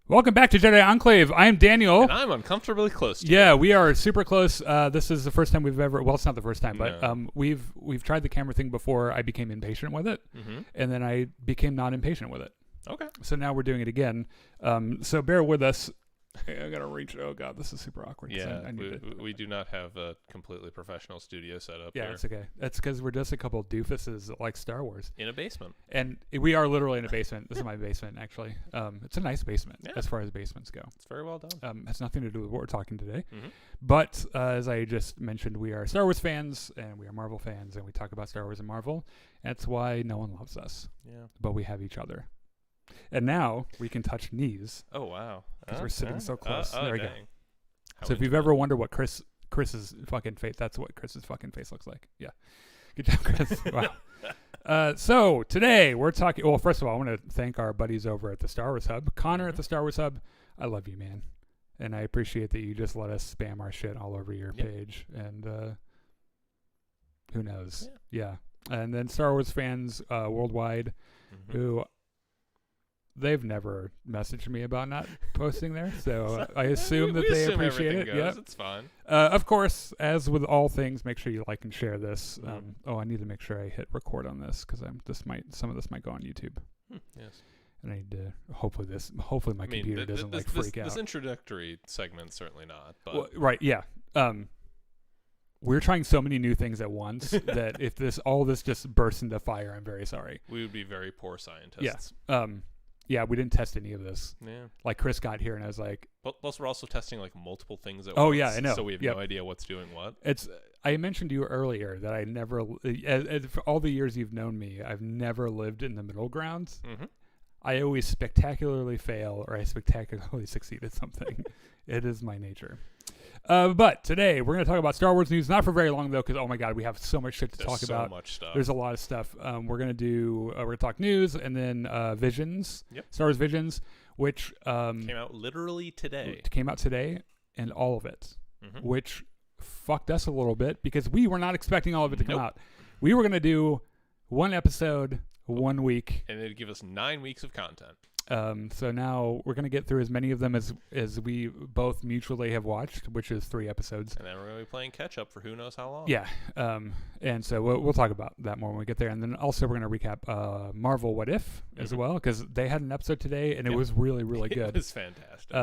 Welcome back to Jedi Enclave. I am Daniel. And I'm uncomfortably close to Yeah, you. we are super close. This is the first time we've ever. Well, it's not the first time, but No. we've tried the camera thing before. I became impatient with it, and then I became not impatient with it. Okay. So now we're doing it again. So bear with us. I gotta reach. Oh god, this is super awkward. Yeah, I need to, we do not have a completely professional studio setup yeah, here. it's okay. That's because we're just a couple of doofuses that like Star Wars, In a basement. and we are literally in a basement. This is my basement, actually. It's a nice basement Yeah. as far as basements go. It's very well done. Has nothing to do with what we're talking today. Mhm. But as I just mentioned, we are Star Wars fans and we are Marvel fans, and we talk about Star Wars and Marvel. That's why no one loves us, Yeah. but we have each other. And now we can touch knees Oh, wow. because we're sitting so close. There we go. Dang. How So if you've intimate. ever wondered what Chris's fucking face, that's what Chris's fucking face looks like. Yeah. Good job, Chris. Wow. So today we're talking. Well, first of all, I want to thank our buddies over at the Star Wars Hub. Connor at the Star Wars Hub. I love you, man. And I appreciate that you just let us spam our shit all over your Yep. page. And who knows? Yeah. Yeah. And then Star Wars fans worldwide Mhm. who they've never messaged me about not posting there. So I assume that we they assume appreciate everything it. goes. Yeah. It's fine. Of course, as with all things, make sure you like and share this. Mhm. I need to make sure I hit record on this because some of this might go on YouTube, Yes. and I need to hopefully my I mean, computer doesn't this, freak out. This introductory segment certainly not, but Well, right? Yeah. We're trying so many new things at once that if all this just bursts into fire, I'm very sorry. we would be very poor scientists. Yeah, we didn't test any of this. Yeah. Like Chris got here and I was like, But plus, we're also testing like multiple things at Oh, once. yeah, I know. So we have Yep. no idea what's doing what. I mentioned to you earlier that I never, for all the years you've known me, I've never lived in the middle ground. Mm-hmm. I always spectacularly fail or I spectacularly succeed at something. It is my nature. But today we're going to talk about Star Wars news, not for very long though, because oh my god, we have so much shit to There's talk so about. much stuff. There's a lot of stuff. We're going to talk news and then Visions, Yep. Star Wars Visions, which Came out literally today. came out today, and all of it, Mhm. which fucked us a little bit because we were not expecting all of it to come Nope. out. We were going to do one episode, 1 week. And it'd give us 9 weeks of content. So now we're going to get through as many of them as we both mutually have watched, which is 3 episodes. And then we're going to be playing catch up for who knows how long. Yeah. And so we'll talk about that more when we get there. And then also we're going to recap Marvel What If as Mhm. well, because they had an episode today and it Yep. was really, really It good. was fantastic.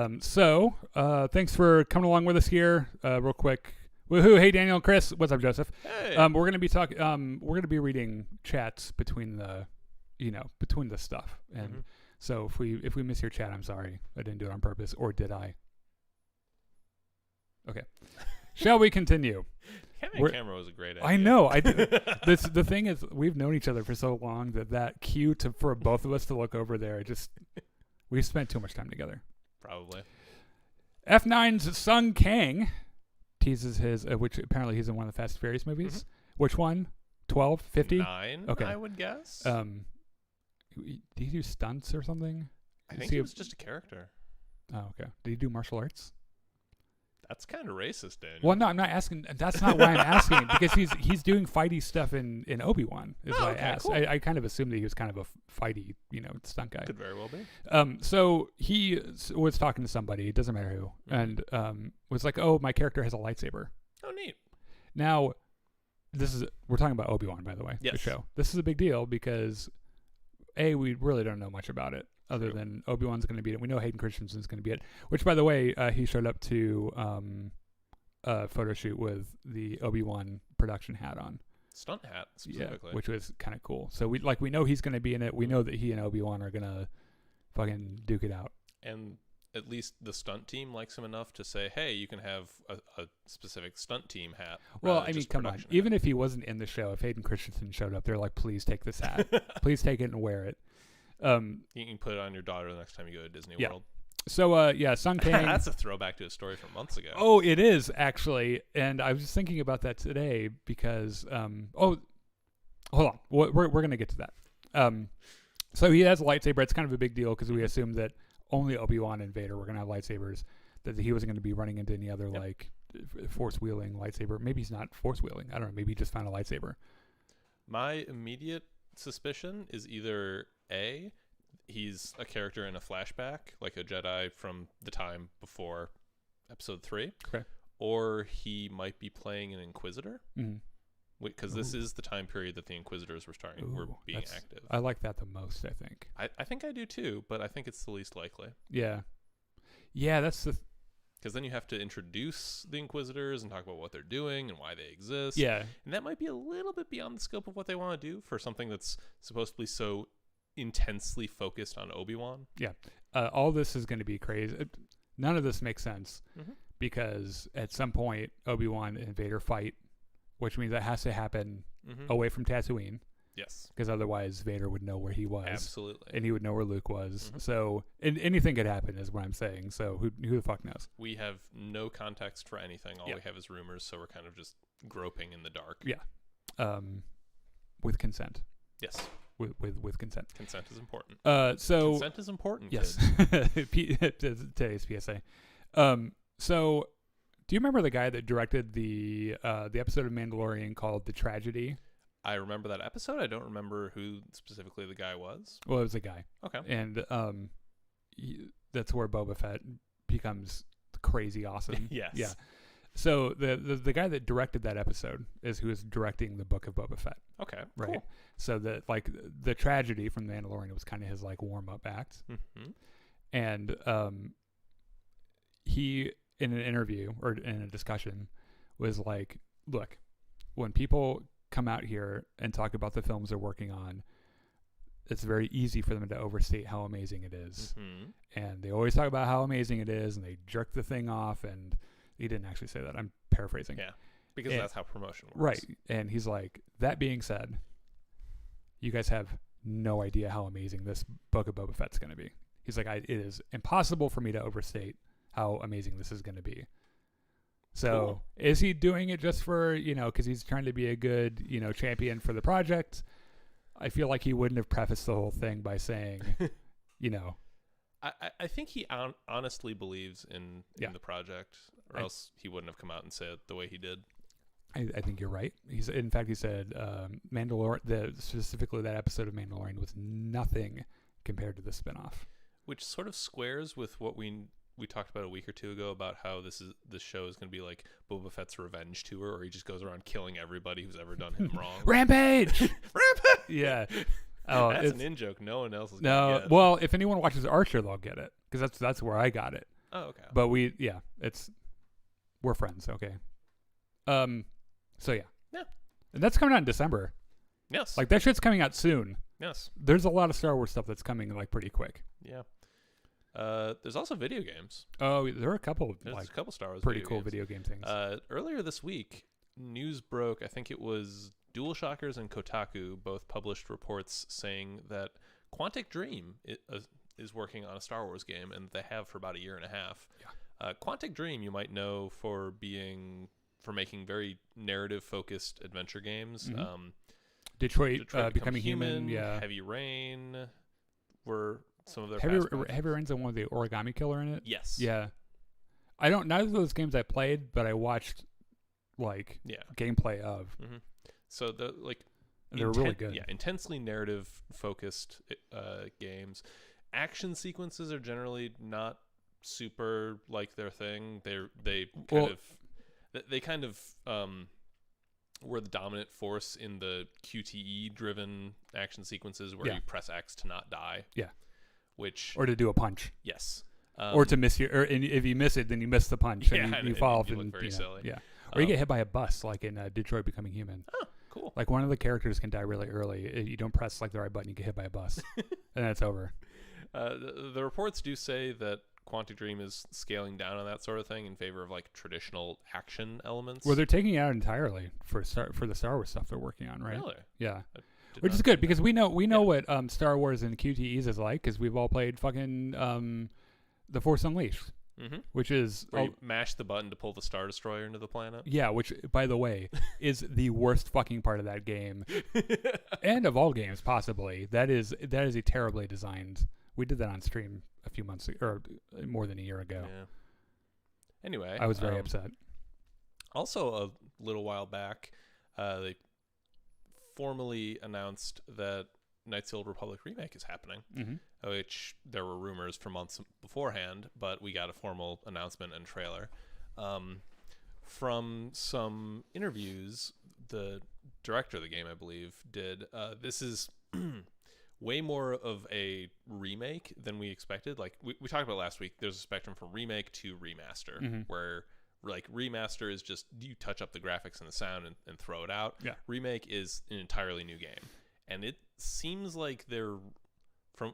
Thanks for coming along with us here real quick. Woohoo. Hey, Daniel and Chris. What's up, Joseph? Hey. We're going to be talking, we're going to be reading chats between the stuff. And Mhm. so if we miss your chat, I'm sorry. I didn't do it on purpose, or did I? Okay. Shall we continue? Having a camera was a great idea. I know. The thing is, we've known each other for so long that cue for both of us to look over there, we've spent too much time together. Probably. F9's Sung Kang teases his, which apparently he's in one of the Fast and Furious movies. Mhm. Which one? 12? 50? 9, Okay. I would guess. Did he do stunts or something? I is think he he a- was just a character. Oh, okay. Did he do martial arts? That's kind of racist, Daniel. Well, no, I'm not asking. That's not why I'm asking, because he's doing fighty stuff in Obi-Wan, is Oh, why okay, I asked. cool. I kind of assumed that he was kind of a fighty, stunt guy. Could very well be. So he was talking to somebody, it doesn't matter who, Mhm. and was like, "Oh, my character has a lightsaber." Oh, neat. Now, we're talking about Obi-Wan, by the way, the Yes. show. This is a big deal because we really don't know much about it other True. than Obi-Wan's going to be it. We know Hayden Christensen's going to be it, which, by the way, he showed up to a photo shoot with the Obi-Wan production hat on. Stunt hat, specifically. Yeah, which was kind of cool. So we know he's going to be in it. We know that he and Obi-Wan are going to fucking duke it out. And at least the stunt team likes him enough to say, hey, you can have a specific stunt team hat. Well, rather I than mean, just come on. production Even if he wasn't in the show, if Hayden Christensen showed up, they're like, please take this hat. Please take it and wear it. You can put it on your daughter the next time you go to Disney Yeah. World. So, Sung Kang. That's a throwback to a story from months ago. Oh, it is, actually. And I was just thinking about that today because, hold on. We're going to get to that. So he has a lightsaber. It's kind of a big deal because we assumed that only Obi-Wan and Vader were going to have lightsabers, that he wasn't going to be running into any other, force-wielding lightsaber. Maybe he's not force-wielding. I don't know. Maybe he just found a lightsaber. My immediate suspicion is either A, he's a character in a flashback, like a Jedi from the time before Episode 3. Okay. Or he might be playing an Inquisitor. Mm. Because this is the time period that the Inquisitors were being active. I like that the most, I think. I think I do too, but I think it's the least likely. Yeah. Yeah, that's the... Because then you have to introduce the Inquisitors and talk about what they're doing and why they exist. Yeah. And that might be a little bit beyond the scope of what they want to do for something that's supposed to be so intensely focused on Obi-Wan. Yeah. All this is going to be crazy. None of this makes sense Mhm. because at some point, Obi-Wan and Vader fight, which means that has to happen Mhm. away from Tatooine. Yes. Because otherwise Vader would know where he was. Absolutely. And he would know where Luke was. Mhm. So anything could happen is what I'm saying. So who the fuck knows? We have no context for anything. All Yeah. we have is rumors, so we're kind of just groping in the dark. Yeah. With consent. Yes. With consent. Consent is important. So Consent is important, yes. kids. Today's PSA. So do you remember the guy that directed the episode of Mandalorian called The Tragedy? I remember that episode. I don't remember who specifically the guy was. Well, it was a guy. Okay. And that's where Boba Fett becomes crazy awesome. Yes. Yeah. So the guy that directed that episode is who is directing the Book of Boba Fett. Okay. Right. Cool. So the Tragedy from The Mandalorian was kind of his like warm up act. Mm-hmm. And he in an interview or in a discussion was like, look, when people come out here and talk about the films they're working on, it's very easy for them to overstate how amazing it is. Mm-hmm. And they always talk about how amazing it is and they jerk the thing off, and he didn't actually say that. I'm paraphrasing. Yeah. Because that's how promotion works. Right. And he's like, that being said, you guys have no idea how amazing this Book of Boba Fett's going to be. He's like, it is impossible for me to overstate how amazing this is going to be. So Cool. Is he doing it just for, because he's trying to be a good, champion for the project? I feel like he wouldn't have prefaced the whole thing by saying, I think he honestly believes in the project, or else he wouldn't have come out and said it the way he did. I think you're right. He said specifically that episode of Mandalorian was nothing compared to the spinoff. Which sort of squares with what we talked about a week or two ago about how this show is going to be like Boba Fett's revenge tour, or he just goes around killing everybody who's ever done him wrong. Rampage! Rampage! Yeah. Oh, that's an in joke. No one else is no. going to get. Well, if anyone watches Archer, they'll get it because that's where I got it. Oh, okay. But we're friends. Okay. So yeah. Yeah. And that's coming out in December. Yes. Like that shit's coming out soon. Yes. There's a lot of Star Wars stuff that's coming like pretty quick. Yeah. There's also video games. Oh, there are a couple. There's a couple Star Wars pretty cool video game things. Earlier this week, news broke. I think it was DualShockers and Kotaku both published reports saying that Quantic Dream is working on a Star Wars game, and they have for about a year and a half. Yeah. Quantic Dream, you might know for making very narrative-focused adventure games. Mm-hmm. Detroit Becoming Human. Yeah. Heavy Rain were some of their Heavy Rain's the one with the origami killer in it. Yes. Yeah. Neither of those games I played, but I watched gameplay of. Mm-hmm. So they were really good. Yeah, intensely narrative focused games. Action sequences are generally not super like their thing. They kind of were the dominant force in the QTE driven action sequences where you press X to not die. Yeah. Or to do a punch. Yes. Or to miss and if you miss it, then you miss the punch. Yeah, and you fall off and you look very silly. Yeah. Or you get hit by a bus, like in Detroit Becoming Human. Oh, cool. Like one of the characters can die really early. You don't press like the right button, you get hit by a bus, and then it's over. The reports do say that Quantic Dream is scaling down on that sort of thing in favor of like traditional action elements. Well, they're taking it out entirely for the Star Wars stuff they're working on, right? Really? Yeah. Which is good because we know what Star Wars and QTEs is like because we've all played fucking The Force Unleashed, which is where you mash the button to pull the Star Destroyer into the planet. Yeah, which by the way is the worst fucking part of that game, and of all games possibly. That is a terribly designed. We did that on stream a few months or more than a year ago. Yeah. Anyway, I was very upset. Also, a little while back, they formally announced that Knights of the Old Republic remake is happening, Mm-hmm. which there were rumors for months beforehand, but we got a formal announcement and trailer. From some interviews, the director of the game, I believe, did. This is way more of a remake than we expected. Like we talked about last week, there's a spectrum from remake to remaster, where like remaster is just you touch up the graphics and the sound and throw it out. Yeah. Remake is an entirely new game. And it seems like they're,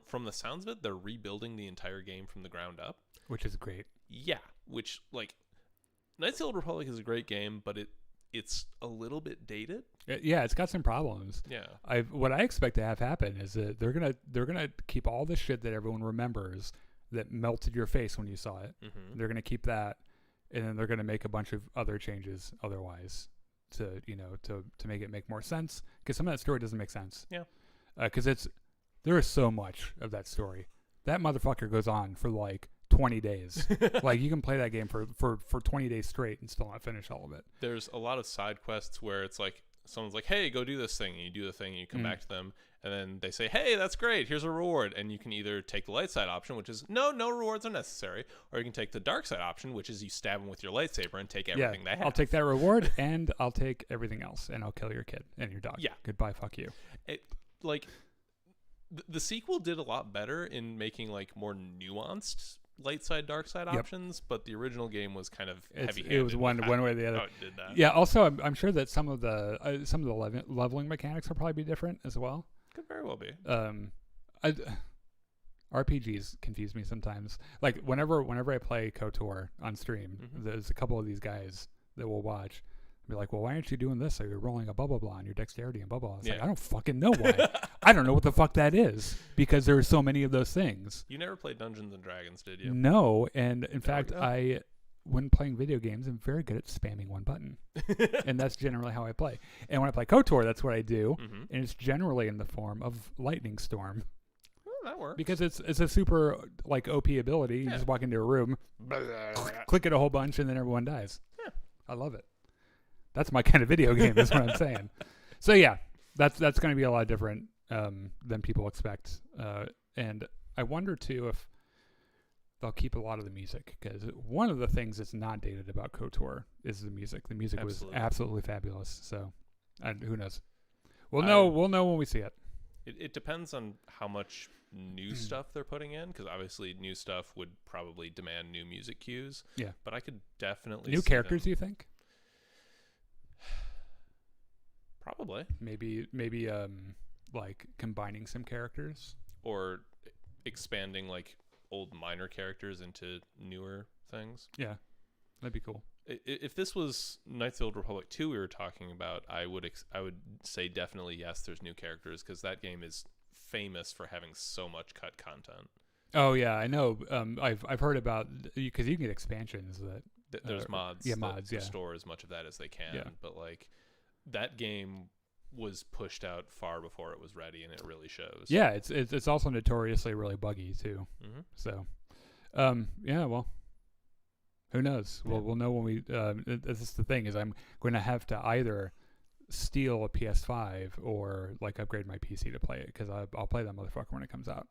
from the sounds of it, they're rebuilding the entire game from the ground up. Which is great. Yeah, which, like, Knights of the Old Republic is a great game, but it's a little bit dated. Yeah, it's got some problems. Yeah. What I expect to have happen is that they're gonna keep all the shit that everyone remembers that melted your face when you saw it. Mm-hmm. They're gonna keep that, and then they're gonna make a bunch of other changes otherwise to make it make more sense, because some of that story doesn't make sense. Yeah. Because there is so much of that story. That motherfucker goes on for like 20 days. Like, you can play that game for 20 days straight and still not finish all of it. There's a lot of side quests where it's like someone's like, hey, go do this thing, and you do the thing, and you come back to them, and then they say, hey, that's great, here's a reward, and you can either take the light side option, which is no rewards are necessary, or you can take the dark side option, which is you stab them with your lightsaber and take everything they have. I'll take that reward, and I'll take everything else, and I'll kill your kid and your dog. Yeah. Goodbye, fuck you. Like, the sequel did a lot better in making, like, more nuanced light side, dark side options, but the original game was kind of heavy-handed. It was one way or the other. Oh, it did that. Yeah. Also, I'm sure that some of the leveling mechanics will probably be different as well. Could very well be. RPGs confuse me sometimes. Like, whenever I play KOTOR on stream, there's a couple of these guys that will watch. Be like, well, why aren't you doing this? So you're rolling a blah blah blah on your dexterity and blah blah. It's like, I don't fucking know why. I don't know what the fuck that is, because there are so many of those things. You never played Dungeons and Dragons, did you? No, and in fact, when playing video games, I'm very good at spamming one button, and that's generally how I play. And when I play KOTOR, that's what I do, and it's generally in the form of Lightning Storm. Well, that works. Because it's a super like OP ability. You just walk into a room, click it a whole bunch, and then everyone dies. Yeah. I love it. That's my kind of video game, is what I'm saying. So yeah, that's going to be a lot different than people expect. And I wonder too if they'll keep a lot of the music, because one of the things that's not dated about KOTOR is the music. The music was absolutely fabulous. So, who knows? We'll know when we see it. It depends on how much new stuff they're putting in, because obviously new stuff would probably demand new music cues. Yeah, but I could definitely new see characters. them. Do you think? Probably. Maybe like combining some characters, or expanding like old minor characters into newer things. Yeah, that'd be cool. If this was Knights of the Old Republic 2 we were talking about, I would say definitely yes, there's new characters, because that game is famous for having so much cut content. Oh yeah, I know. I've heard about, because you can get expansions that there's mods. Yeah, mods. That store as much of that as they can. Yeah. But like, that game was pushed out far before it was ready, and it really shows. Yeah, it's also notoriously really buggy too. Mm-hmm. So, yeah, well, who knows? Yeah. We'll know when we. This is the thing, is I'm going to have to either steal a PS5 or like upgrade my PC to play it, because I'll play that motherfucker when it comes out.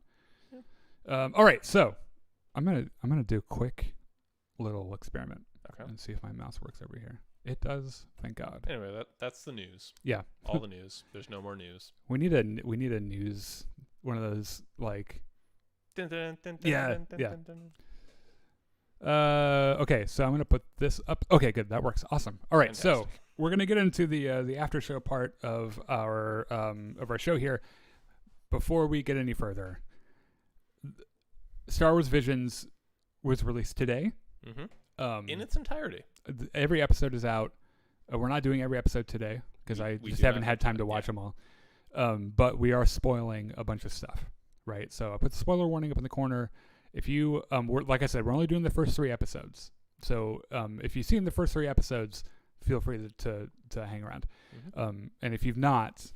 Yeah. All right, so I'm gonna do a quick little experiment and see if my mouse works over here. It does, thank God. Anyway, that's the news. Yeah, all the news. There's no more news. We need a news, one of those like. Yeah. Okay, so I'm gonna put this up. Okay, good, that works. Awesome. All right, Fantastic. so we're gonna get into the after show part of our show here. Before we get any further, Star Wars Visions was released today. Mm-hmm. In its entirety. Every episode is out. We're not doing every episode today, because I just haven't had time to watch them all. But we are spoiling a bunch of stuff, right? So I put the spoiler warning up in the corner. If you, like I said, we're only doing the first 3 episodes. So if you've seen the first 3 episodes, feel free to hang around. Mm-hmm. And if you've not,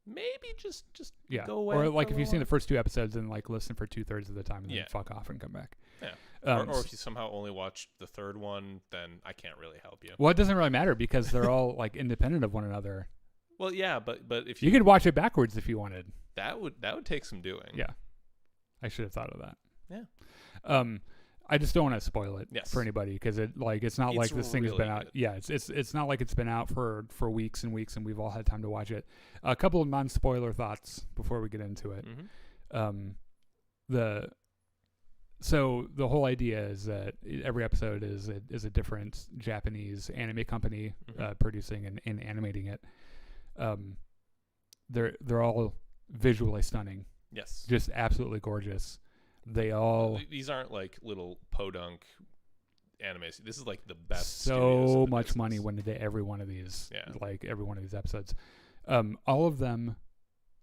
maybe just go away. Or like if you've seen the first 2 episodes, then like listen for 2/3 of the time and then fuck off and come back. Yeah. Or if you somehow only watched the 3rd one, then I can't really help you. Well, it doesn't really matter, because they're all like independent of one another. Well, yeah, but if you could watch it backwards if you wanted. That would take some doing. Yeah, I should have thought of that. Yeah. I just don't want to spoil it Yes. for anybody because it's not like this thing has been really out. good. Yeah, it's not like it's been out for weeks and weeks and we've all had time to watch it. A couple of non-spoiler thoughts before we get into it. Mm-hmm. So the whole idea is that every episode is a different Japanese anime company producing and animating it. They're all visually stunning. Yes. Just absolutely gorgeous. They all These aren't like little podunk animes. This is like the best. So much money went into every one of these. Yeah. Like every one of these episodes. All of them,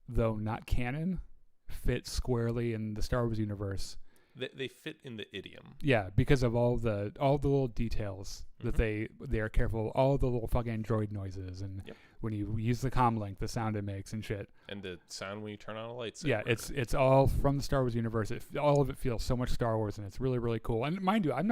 though not canon, fit squarely in the Star Wars universe. They fit in the idiom. Yeah, because of all the little details that they are careful. All the little fucking droid noises and when you use the comm link, the sound it makes and shit. And the sound when you turn on a lightsaber. Yeah, it's all from the Star Wars universe. All of it feels so much Star Wars, and it's really really cool. And mind you, I don't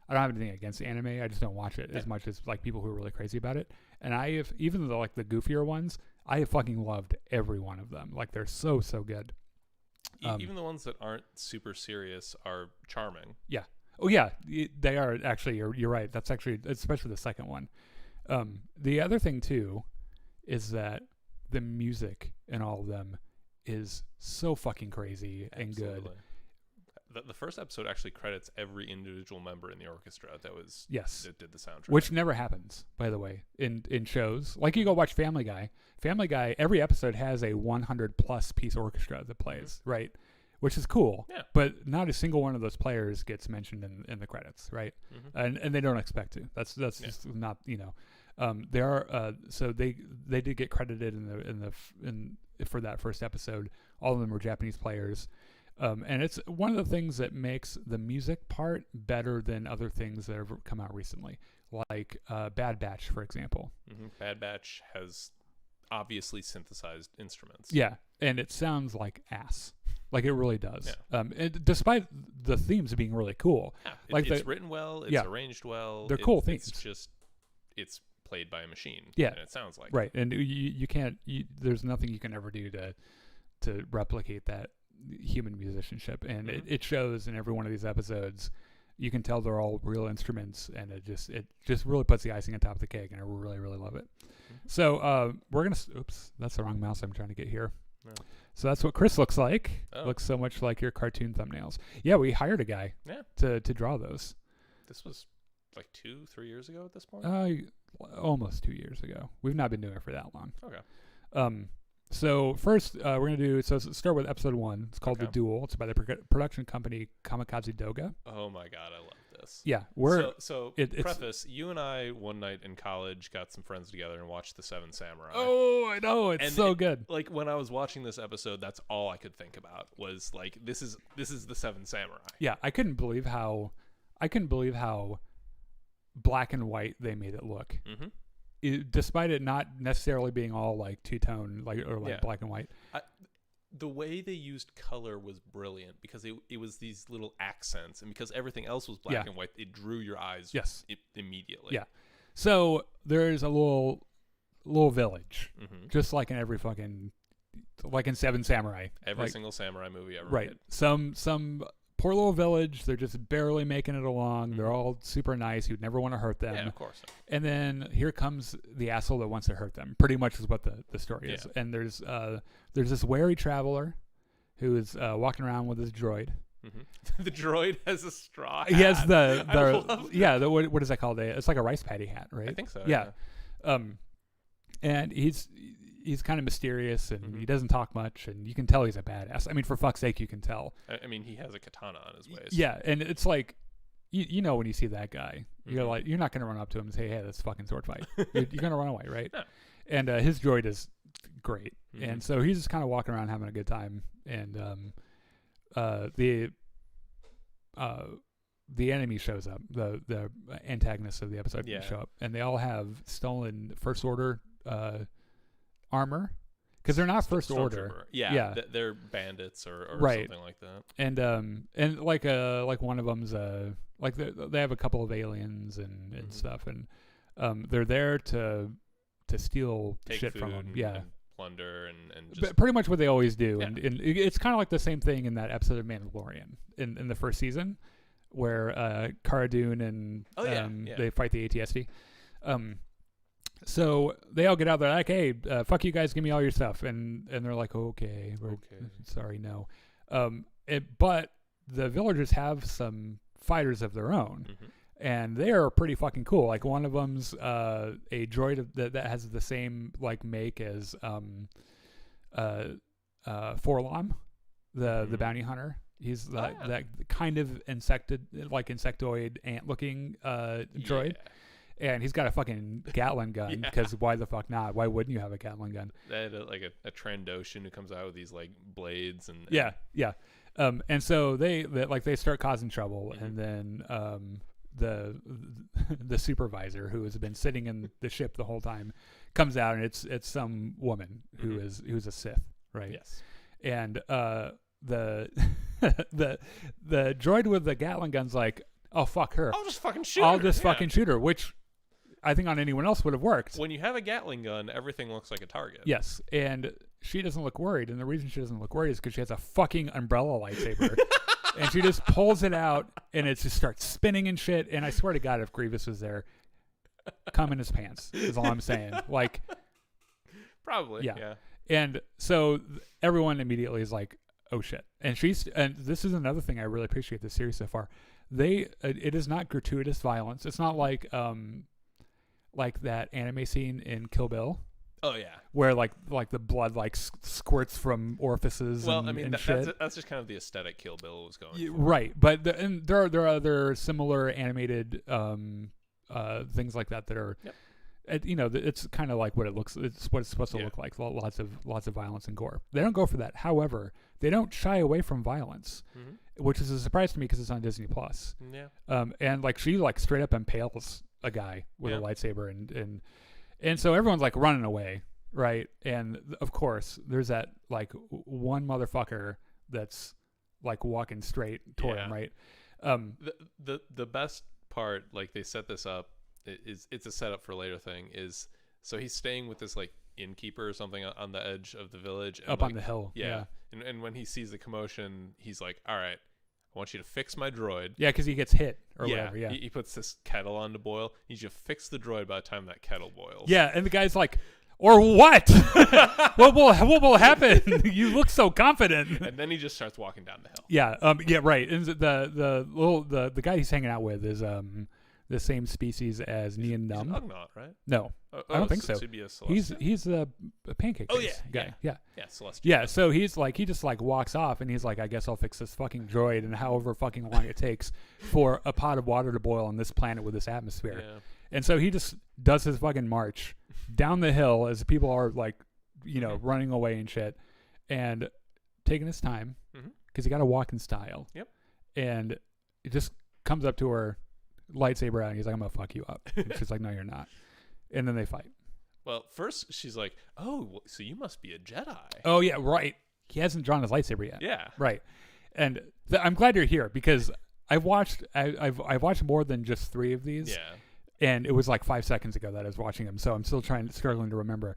have anything against anime. I just don't watch it as much as like people who are really crazy about it. And I have, even though like the goofier ones, I have fucking loved every one of them. Like they're so good. Even the ones that aren't super serious are charming. Yeah. Oh yeah, they are actually. You're right. That's actually especially the second one. The other thing too is that the music in all of them is so fucking crazy and good. The first episode actually credits every individual member in the orchestra that did the soundtrack, which never happens, by the way, in shows. Like you go watch Family Guy. Family Guy, every episode has a 100+ piece orchestra that plays, right? Which is cool. Yeah. But not a single one of those players gets mentioned in the credits, right? And they don't expect to. That's just not, they are so they did get credited for that first episode. All of them were Japanese players. And it's one of the things that makes the music part better than other things that have come out recently, like Bad Batch, for example. Bad Batch has obviously synthesized instruments. Yeah, and it sounds like ass. Like it really does. Yeah. And despite the themes being really cool. Yeah, it's written well. It's arranged well. They're cool themes. It's played by a machine. Yeah. And it sounds like right. And you can't. There's nothing you can ever do to replicate that human musicianship, and it shows in every one of these episodes. You can tell they're all real instruments, and it just really puts the icing on top of the cake, and I really really love it. So we're gonna oops, that's the wrong mouse I'm trying to get here. No. So that's what Chris looks like. Oh. Looks so much like your cartoon thumbnails. Yeah, we hired a guy to draw those. This was like 2-3 years ago at this point. Almost 2 years ago. We've not been doing it for that long. Okay. So first, we're gonna start with episode 1. It's called The Duel. It's by the production company Kamikaze Doga. Oh my god, I love this. Yeah, preface: you and I one night in college got some friends together and watched The Seven Samurai. Oh, I know, it's so good. Like when I was watching this episode, that's all I could think about was like, this is The Seven Samurai. Yeah, I couldn't believe how black and white they made it look. Despite it not necessarily being all like two-tone black and white. The way they used color was brilliant because it was these little accents, and because everything else was black and white, it drew your eyes immediately. Yeah. So there's a little village, just like in every fucking, like in Seven Samurai. Every single samurai movie ever made. Right. Some poor little village. They're just barely making it along. They're all super nice. You'd never want to hurt them. Yeah, of course. And then here comes the asshole that wants to hurt them. Pretty much is what the story is. And there's this wary traveler who is walking around with his droid. The droid has a straw hat. He has what is that called? It's like a rice paddy hat, right? I think so. Yeah. And he's kind of mysterious, and he doesn't talk much, and you can tell he's a badass. I mean, for fuck's sake, you can tell. I mean, he has a katana on his waist. Yeah, and it's like, you know, when you see that guy, you're like, you're not going to run up to him and say, hey, let's fucking sword fight. You're going to run away, right? Yeah. And his droid is great. And so he's just kind of walking around having a good time. And the enemy shows up. The antagonists of the episode show up. And they all have stolen First Order armor, because they're not First Order. Yeah. They're bandits or something like that. And like one of them's like they have a couple of aliens and stuff, and they're there to steal take shit food from them. And plunder and just But pretty much what they always do, Yeah. and it's kind of like the same thing in that episode of Mandalorian in the first season, where Cara Dune and yeah. they fight the ATSD. So they all get out there like, hey, fuck you guys, give me all your stuff, and they're like, okay, we're sorry, no. But the villagers have some fighters of their own. Mhm. And they are pretty fucking cool. Like one of them's a droid that has the same like make as Forlom, the bounty hunter. He's that kind of insectoid ant looking droid, and he's got a fucking Gatling gun. Because why the fuck not? Why wouldn't you have a Gatling gun? They had a Trandoshan who comes out with these like blades and yeah. And so they start causing trouble, Mhm. and then the supervisor who has been sitting in the ship the whole time comes out, and it's some woman who's a Sith, right? Yes. And the the droid with the Gatling gun's like, oh fuck her, I'll just fucking shoot I'll her. just fucking shoot her, which I think on anyone else would have worked. When you have a Gatling gun, everything looks like a target. Yes, and she doesn't look worried, and the reason she doesn't look worried is because she has a fucking umbrella lightsaber. And she just pulls it out, and it just starts spinning and shit. And I swear to God, if Grievous was there, come in his pants is all I'm saying. Like, Probably. Yeah. Yeah. and so everyone immediately is like, "Oh shit!" And this is another thing I really appreciate this series so far. It is not gratuitous violence. It's not like that anime scene in Kill Bill. Oh yeah. Where like the blood like squirts from orifices. Well, and, I mean, and shit. that's just kind of the aesthetic Kill Bill was going for. Right, but there are other similar animated things like that are, Yep. It's kind of like what it looks. It's what it's supposed to look like. Lots of violence and gore. They don't go for that. However, they don't shy away from violence, which is a surprise to me because it's on Disney Plus. Yeah. And like she like straight up impales a guy with a lightsaber and so everyone's like running away, right? And of course, there's that like one motherfucker that's like walking straight toward him, right? The best part, like they set this up, it's a setup for a later thing. Is so he's staying with this like innkeeper or something on the edge of the village, and up like, on the hill. Yeah. And when he sees the commotion, he's like, "All right, I want you to fix my droid." Yeah, because he gets hit or whatever. Yeah. He puts this kettle on to boil. He needs you to fix the droid by the time that kettle boils. Yeah, and the guy's like, "Or what? what will happen? You look so confident." And then he just starts walking down the hill. Yeah. Yeah. Right. And the guy he's hanging out with is the same species as Neon He's an Numb. Ugnaught, right? No, I don't think so. He'd be a Celestial. He's a pancake Oh, face yeah, guy. Yeah. Yeah, Celestial. Yeah, so he just like walks off, and he's like, I guess I'll fix this fucking droid, and however fucking long it takes for a pot of water to boil on this planet with this atmosphere. Yeah. And so he just does his fucking march down the hill as people are like, running away and shit, and taking his time because he got to walk in style. Yep. And it just comes up to her, lightsaber out, and he's like, I'm gonna fuck you up. And she's like, no, you're not. And then they fight. Well, first she's like, "Oh, so you must be a Jedi." Oh yeah, right. He hasn't drawn his lightsaber yet. Yeah. Right. And I'm glad you're here because I've watched more than just 3 of these. Yeah. And it was like 5 seconds ago that I was watching them, so I'm still struggling to remember.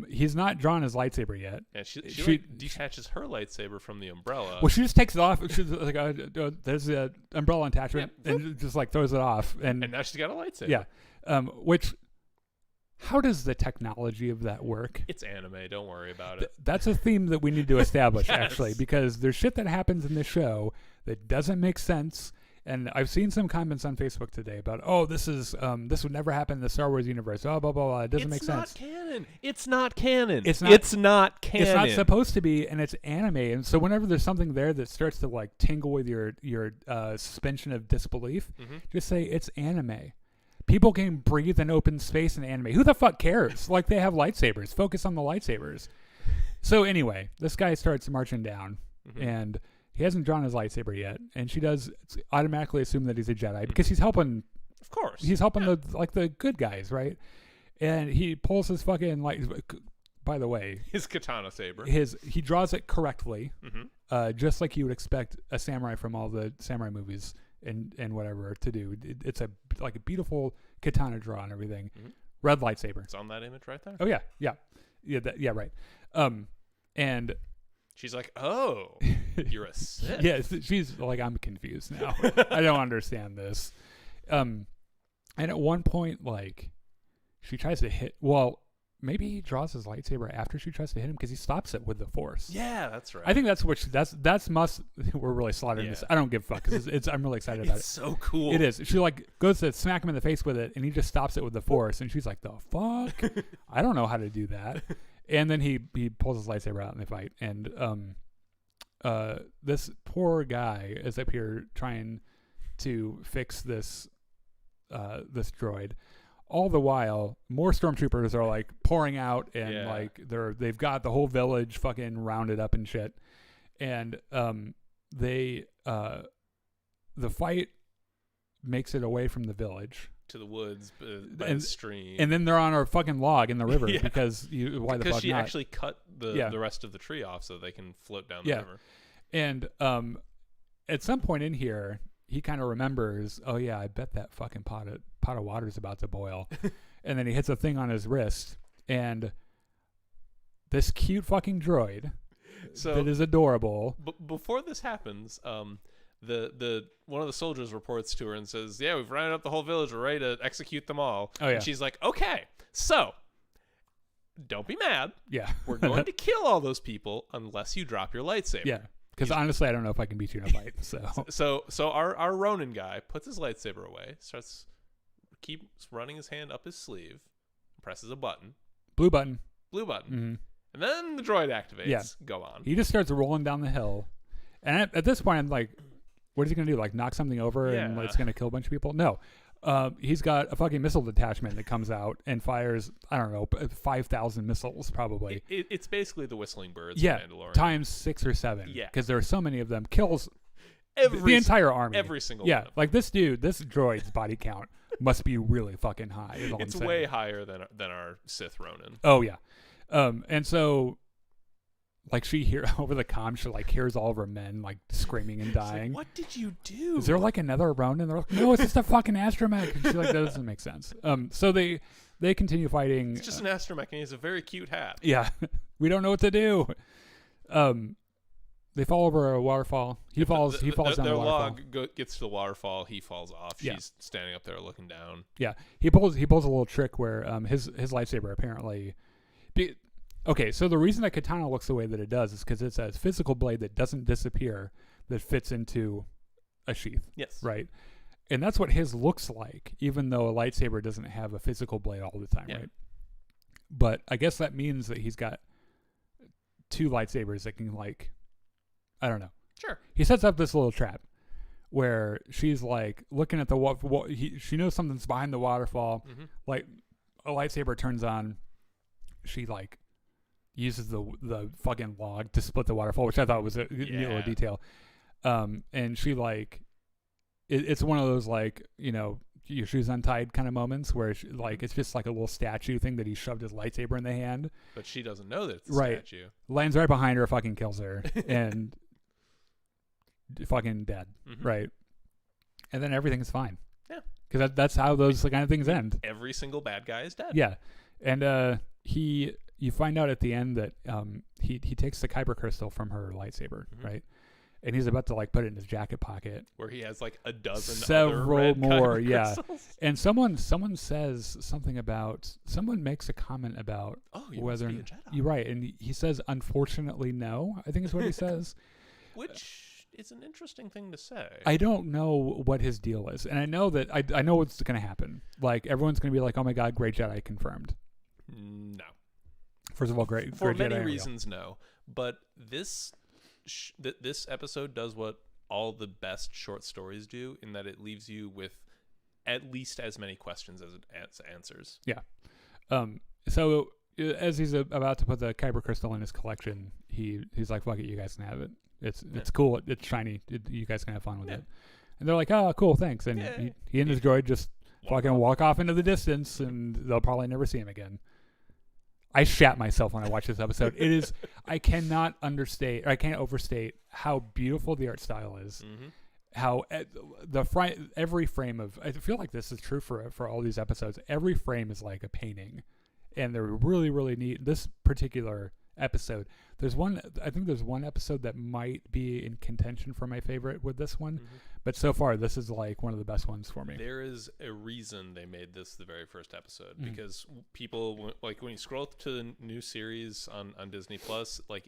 He's not drawn his lightsaber yet. And she like detaches her lightsaber from the umbrella. Well, she just takes it off. She's like, there's the umbrella attachment, and just like throws it off. And now she's got a lightsaber. Yeah. How does the technology of that work? It's anime. Don't worry about it. That's a theme that we need to establish, Yes. actually, because there's shit that happens in this show that doesn't make sense. And I've seen some comments on Facebook today about, this would never happen in the Star Wars universe. Oh, blah, blah, blah. It doesn't make sense. It's not canon. It's not canon. It's not canon. It's not supposed to be, and it's anime. And so whenever there's something there that starts to like tingle with your suspension of disbelief, just say it's anime. People can breathe in open space in anime. Who the fuck cares? Like, they have lightsabers. Focus on the lightsabers. So anyway, this guy starts marching down, and he hasn't drawn his lightsaber yet. And she does automatically assume that he's a Jedi because he's helping. Of course. He's helping the good guys, right? And he pulls his fucking by the way, his katana saber. He draws it correctly, just like you would expect a samurai from all the samurai movies and whatever to do. It's a beautiful katana draw and everything. Red lightsaber. It's on that image right there. Oh yeah, yeah. Yeah, right. And she's like, "Oh, you're a Sith." yeah, she's like, I'm confused now. I don't understand this. And at one point, like, she tries to hit. Well, maybe he draws his lightsaber after she tries to hit him because he stops it with the Force. Yeah, that's right. I think that's what that's must. We're really slaughtering this. I don't give a fuck because I'm really excited about it. It's so cool. It is. She like goes to smack him in the face with it, and he just stops it with the Force, and she's like, "The fuck? I don't know how to do that." And then he pulls his lightsaber out and they fight, and this poor guy is up here trying to fix this droid. All the while, more stormtroopers are like pouring out, and like they've got the whole village fucking rounded up and shit. And the fight makes it away from the village to the woods by the stream, and then they're on a fucking log in the river because why the fuck not? Because she actually cut the rest of the tree off so they can float down the river. And at some point in here, he kind of remembers, oh yeah, I bet that fucking pot of water is about to boil. And then he hits a thing on his wrist, and this cute fucking droid that is adorable. Before this happens, the one of the soldiers reports to her and says, "Yeah, we've rounded up the whole village. We're ready to execute them all." Oh yeah. And she's like, "Okay, so don't be mad. Yeah, we're going to kill all those people unless you drop your lightsaber." Yeah. Because honestly, I don't know if I can beat you in a fight. So our Ronin guy puts his lightsaber away, keeps running his hand up his sleeve, presses a button. Blue button. Mm-hmm. And then the droid activates. Yeah. Go on. He just starts rolling down the hill. And at this point, I'm like, what is he going to do? Like knock something over and it's going to kill a bunch of people? No. He's got a fucking missile detachment that comes out and fires, I don't know, 5,000 missiles probably. It's basically the Whistling Birds. Yeah, Mandalorian. times 6 or 7. Yeah. Because there are so many of them. Kills the entire army. Every single one. Yeah, like this droid's body count must be really fucking high. It's way higher than our Sith Ronin. Oh, yeah. And so... like she over the comm, she like hears all of her men like screaming and dying. Like, what did you do? Is there like another Ronin? They're like, no, it's just a fucking astromech. And she's like, that doesn't make sense. So they continue fighting. It's just an astromech, and he has a very cute hat. Yeah, we don't know what to do. They fall over a waterfall. He falls down the waterfall. Their log gets to the waterfall. He falls off. Yeah. She's standing up there looking down. Yeah, he pulls a little trick where his lightsaber apparently. Okay, so the reason that katana looks the way that it does is because it's a physical blade that doesn't disappear, that fits into a sheath. Yes. Right? And that's what his looks like, even though a lightsaber doesn't have a physical blade all the time, right? But I guess that means that he's got 2 lightsabers that can, like, I don't know. Sure. He sets up this little trap where she's, like, looking at she knows something's behind the waterfall. Mm-hmm. Like, a lightsaber turns on. She, like, uses the fucking log to split the waterfall, which I thought was a neat little detail. And she like, it's one of those like, you know, your shoes untied kind of moments where she, like it's just like a little statue thing that he shoved his lightsaber in the hand. But she doesn't know that it's a statue. Lands right behind her, fucking kills her, and fucking dead. Mm-hmm. Right. And then everything's fine. Yeah. Because that's how those kind of things end. Every single bad guy is dead. Yeah. And you find out at the end that he takes the kyber crystal from her lightsaber, mm-hmm. right? And he's about to like put it in his jacket pocket, where he has like a dozen several other red more, kyber crystals. And someone says something about someone makes a comment about whether be a Jedi. You're right, and he says unfortunately no, I think is what he says, which is an interesting thing to say. I don't know what his deal is, and I know that I know what's going to happen. Like everyone's going to be like, oh my god, great Jedi confirmed. No. First of all, great. For great many Jedi reasons, no. But this episode does what all the best short stories do, in that it leaves you with at least as many questions as it answers. Yeah. So as he's about to put the kyber crystal in his collection, he's like, "Fuck it, you guys can have it. It's cool. It's shiny. You guys can have fun with it." And they're like, "Oh, cool, thanks." And he and his droid just walk off into the distance, and they'll probably never see him again. I shat myself when I watched this episode. It is, I cannot overstate how beautiful the art style is. Mm-hmm. How every frame of, I feel like this is true for all these episodes. Every frame is like a painting. and they're really, really neat. This particular episode, I think there's one episode that might be in contention for my favorite with this one, but so far this is like one of the best ones for me. There is a reason they made this the very first episode, because people, like, when you scroll to the new series on Disney Plus, like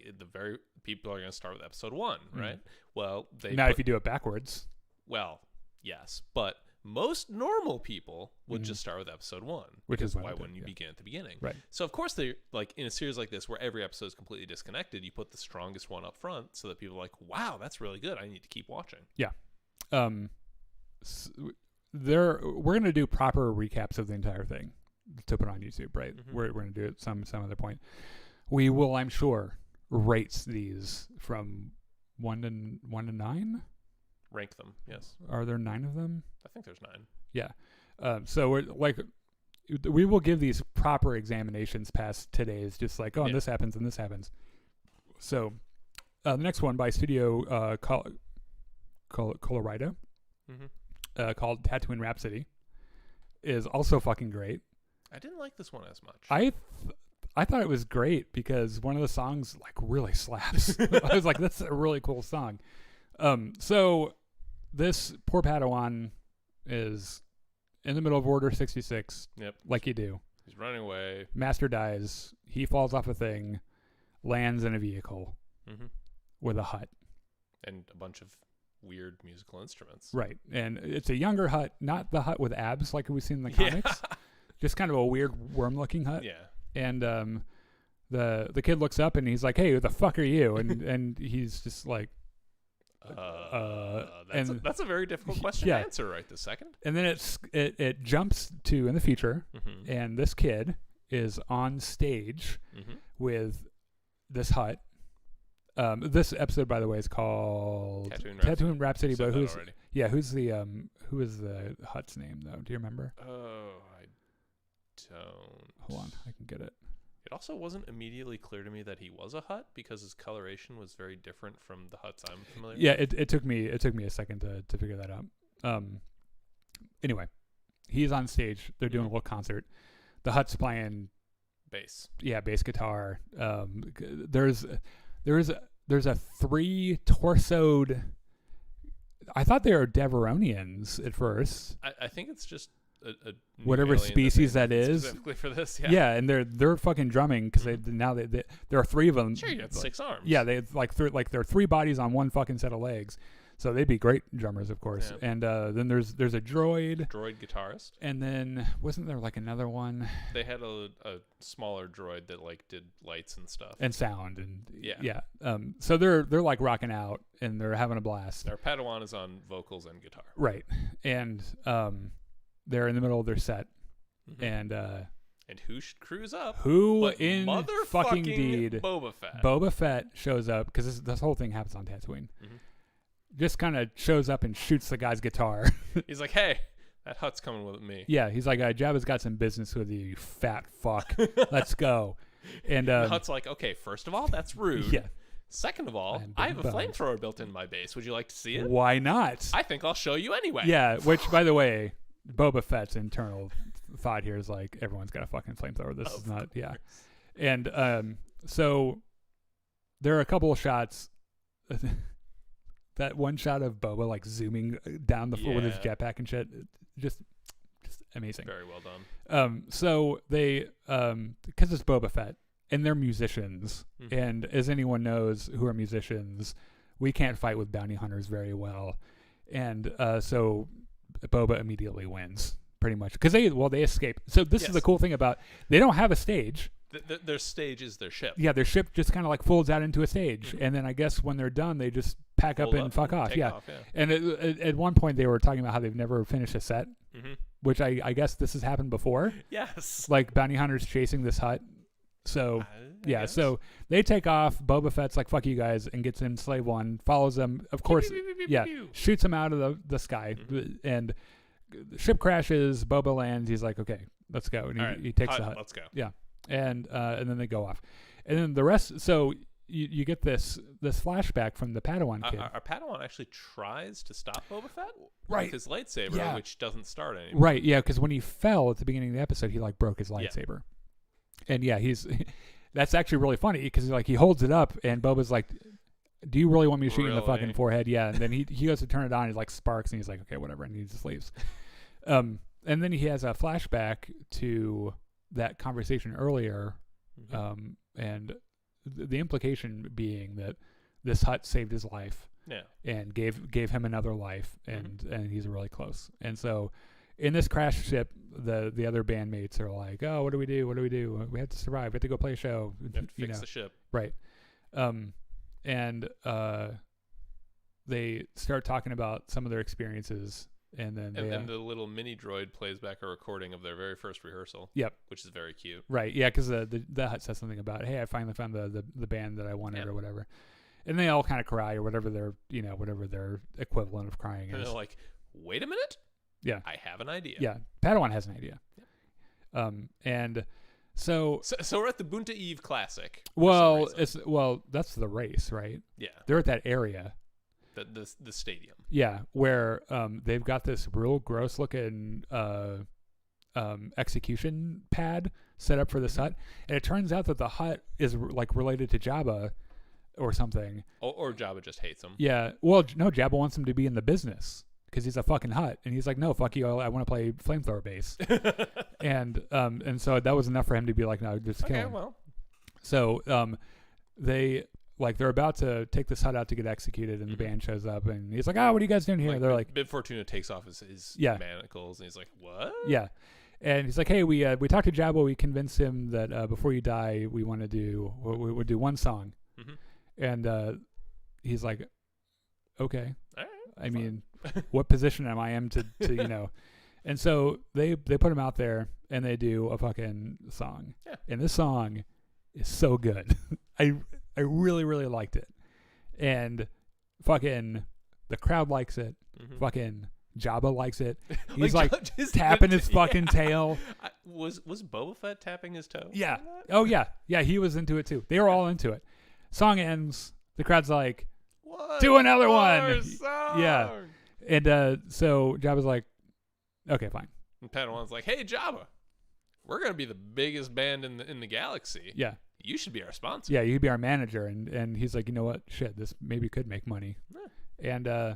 people are going to start with episode 1, right? Well, if you do it backwards. Well, yes, but most normal people would just start with episode 1, which is why wouldn't you begin at the beginning? Right. So of course they, like, in a series like this where every episode is completely disconnected, you put the strongest one up front so that people are like, wow, that's really good, I need to keep watching. Yeah. We're going to do proper recaps of the entire thing to put on YouTube, right? We're going to do it some other point. We will, I'm sure, rate these from 1 to 9. Rank them, yes. Are there 9 of them? I think there's 9. Yeah. So we're like, we will give these proper examinations past today's, just like, and this happens and this happens. So the next one by Studio Colorado, called Tatooine Rhapsody, is also fucking great. I didn't like this one as much. I thought it was great because one of the songs like really slaps. I was like, that's a really cool song. So this poor Padawan is in the middle of Order 66. Yep. Like you do. He's running away. Master dies. He falls off a thing, lands in a vehicle with a hut. And a bunch of weird musical instruments. Right. And it's a younger hut, not the hut with abs like we've seen in the comics. Just kind of a weird worm-looking hut. Yeah. And the kid looks up and he's like, "Hey, who the fuck are you?" And he's just like, that's a very difficult question to answer right this second. And then it jumps to in the future, and this kid is on stage with this hut. This episode, by the way, is called Tatooine Rhapsody. But who is the hut's name though? Do you remember? Oh, I don't. Hold on, I can get it. It also wasn't immediately clear to me that he was a Hutt because his coloration was very different from the Hutts I'm familiar with. Yeah, it took me a second to figure that out. Anyway, he's on stage. They're doing a little concert. The Hutt's playing bass. Yeah, bass guitar. There's a 3-torsoed. I thought they were Deveronians at first. I think it's just a whatever species that is specifically for this. Yeah, and they're fucking drumming because there are 3 of them. Sure, you got 6 arms. Yeah, they there are 3 bodies on one fucking set of legs, so they'd be great drummers, of course. Yeah. And then there's a droid guitarist, and then wasn't there like another one? They had a smaller droid that like did lights and stuff and sound and yeah. So they're like rocking out and they're having a blast. Our Padawan is on vocals and guitar, right? And they're in the middle of their set, and who crews up? Who but in fucking deed? Boba Fett. Boba Fett shows up because this whole thing happens on Tatooine. Just kind of shows up and shoots the guy's guitar. He's like, "Hey, that Hutt's coming with me." Yeah, he's like, "Jabba's got some business with you fat fuck. Let's go." And the Hutt's like, "Okay, first of all, that's rude. Yeah. Second of all, I have a flamethrower built in my base. Would you like to see it?" Why not? I think I'll show you anyway. Yeah, which, by the way, Boba Fett's internal thought here is like, everyone's got a fucking flamethrower. This is not, yeah. And so there are a couple of shots. That one shot of Boba like zooming down the floor with his jetpack and shit, just amazing. Very well done. So they, because it's Boba Fett and they're musicians, and as anyone knows who are musicians, we can't fight with bounty hunters very well, and so Boba immediately wins pretty much because they escape. So this is the cool thing about, they don't have a stage. Their stage is their ship. Yeah, their ship just kind of like folds out into a stage, and then I guess when they're done, they just pack up and fuck off. Yeah. And at one point they were talking about how they've never finished a set, which I guess this has happened before. Yes. Like bounty hunters chasing this hut. So so they take off. Boba Fett's like, "Fuck you guys," and gets in Slave One, follows them. Of course, shoots him out of the sky, and the ship crashes. Boba lands. He's like, "Okay, let's go," and he takes the hut. Let's go. Yeah. And then they go off, and then the rest. So you get this flashback from the Padawan kid. Our Padawan actually tries to stop Boba Fett with his lightsaber, which doesn't start anymore. Right? Yeah, because when he fell at the beginning of the episode, he like broke his lightsaber, And yeah, that's actually really funny because like he holds it up and Boba's like, do you really want me to shoot you in the fucking forehead? Yeah. And then he goes to turn it on. He like sparks and he's like, okay, whatever. And he just leaves. And then he has a flashback to that conversation earlier. And the implication being that this hut saved his life. Yeah. And gave him another life. And he's really close. And so in this crash ship, the other bandmates are like, oh, what do we do? What do we do? We have to survive. We have to go play a show. We have to fix the ship. Right. And they start talking about some of their experiences, and then then the little mini droid plays back a recording of their very first rehearsal. Yep, which is very cute. Right, yeah, because the hut says something about, hey, I finally found the band that I wanted or whatever, and they all kind of cry or whatever their equivalent of crying is. And they're like, wait a minute, yeah, I have an idea. Yeah, Padawan has an idea. Yep. And. So we're at the Bunta Eve Classic. Well, that's the race, right? Yeah, they're at that area, the stadium. Yeah, where they've got this real gross looking execution pad set up for this hut, and it turns out that the hut is like related to Jabba or something. Or Jabba just hates him. Yeah, well, no, Jabba wants him to be in the business. Because he's a fucking hut, and he's like, no, fuck you, I want to play flamethrower bass, and so that was enough for him to be like, no, just kill him. Well, so they're about to take this hut out to get executed, and the band shows up, and he's like, what are you guys doing here? They're like, Bib Fortuna takes off his manacles, and he's like, what? Yeah, and he's like, hey, we talked to Jabba, we convinced him that before you die, we want to do one song, and he's like, okay, all right, I mean. What position am I in to and so they put him out there and they do a fucking song, and this song is so good. I really, really liked it, and fucking the crowd likes it. Fucking Jabba likes it. He's like tapping his fucking tail. Was Boba Fett tapping his toe? Yeah. Oh yeah, he was into it too. They were all into it. Song ends, the crowd's like, do another one. Song. Yeah. And so Jabba's like, okay, fine. And Padawan's like, hey, Jabba, we're going to be the biggest band in the galaxy. Yeah. You should be our sponsor. Yeah, you could be our manager. And he's like, you know what? Shit, this maybe could make money. Yeah. And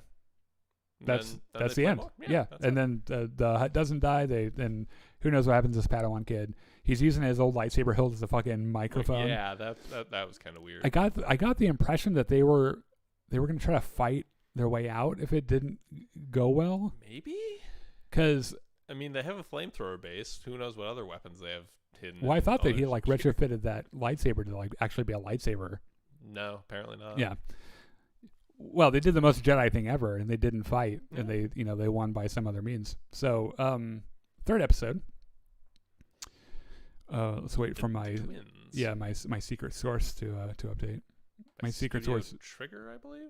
that's the end. Yeah. And then the hut doesn't die. Then who knows what happens to this Padawan kid. He's using his old lightsaber hilt as a fucking microphone. Yeah, that was kind of weird. I got the impression that they were going to try to fight their way out if it didn't go well. Maybe? Because I mean, they have a flamethrower base. Who knows what other weapons they have hidden? Well, I thought that he like retrofitted that lightsaber to like actually be a lightsaber. No, apparently not. Yeah. Well, they did the most Jedi thing ever, and they didn't fight, and they won by some other means. So, third episode. Let's wait for my twins. my secret source to update. My secret source, Trigger, I believe.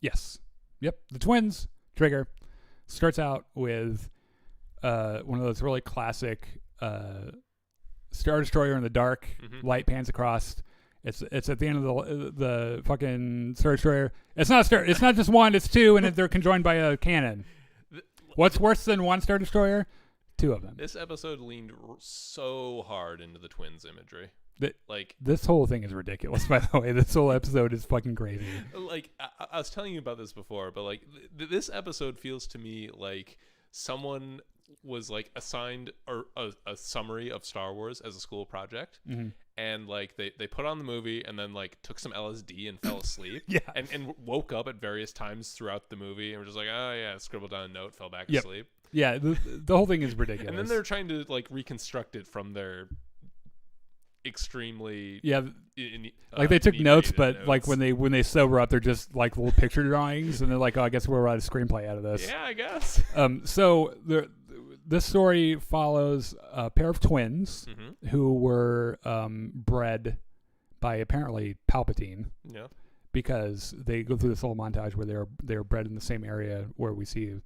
Yes. Yep. The twins. Trigger starts out with one of those really classic Star Destroyer in the dark. Light pans across. It's at the end of the fucking Star Destroyer. It's not just one. It's two, and they're conjoined by a cannon. What's worse than one Star Destroyer? Two of them. This episode leaned so hard into the twins imagery. This whole thing is ridiculous, by the way. This whole episode is fucking crazy. Like, I was telling you about this before, but like this episode feels to me like someone was like assigned a summary of Star Wars as a school project, and like they put on the movie and then like took some LSD and fell asleep, and woke up at various times throughout the movie and were just like, oh yeah, scribbled down a note, fell back asleep. Yeah, the whole thing is ridiculous. And then they're trying to like reconstruct it from their extremely like they took notes, but like when they sober up, they're just like little picture drawings, and they're like, oh, I guess we'll write a screenplay out of this. Yeah, I guess. So this story follows a pair of twins who were bred by apparently Palpatine. Yeah. Because they go through this whole montage where they're bred in the same area where we see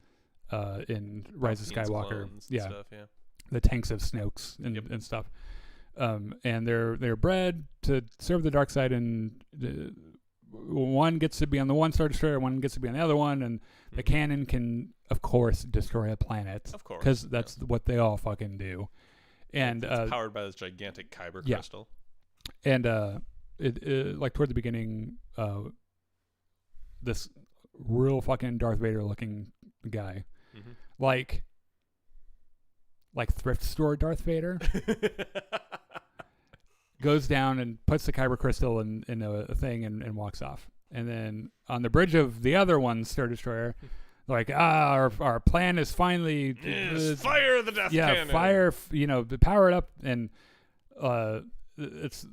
in Rise of Skywalker. Stuff, the tanks of Snokes and stuff. And they're bred to serve the dark side, and one gets to be on the one Star Destroyer, one gets to be on the other one, and the cannon can, of course, destroy a planet. Of course. Because that's what they all fucking do. And it's powered by this gigantic kyber yeah. crystal. And it like toward the beginning, this real fucking Darth Vader looking guy, like thrift store Darth Vader, goes down and puts the kyber crystal in a thing and walks off. And then on the bridge of the other one, Star Destroyer, like, our plan is finally fire the death cannon. Fire, power it up, and it's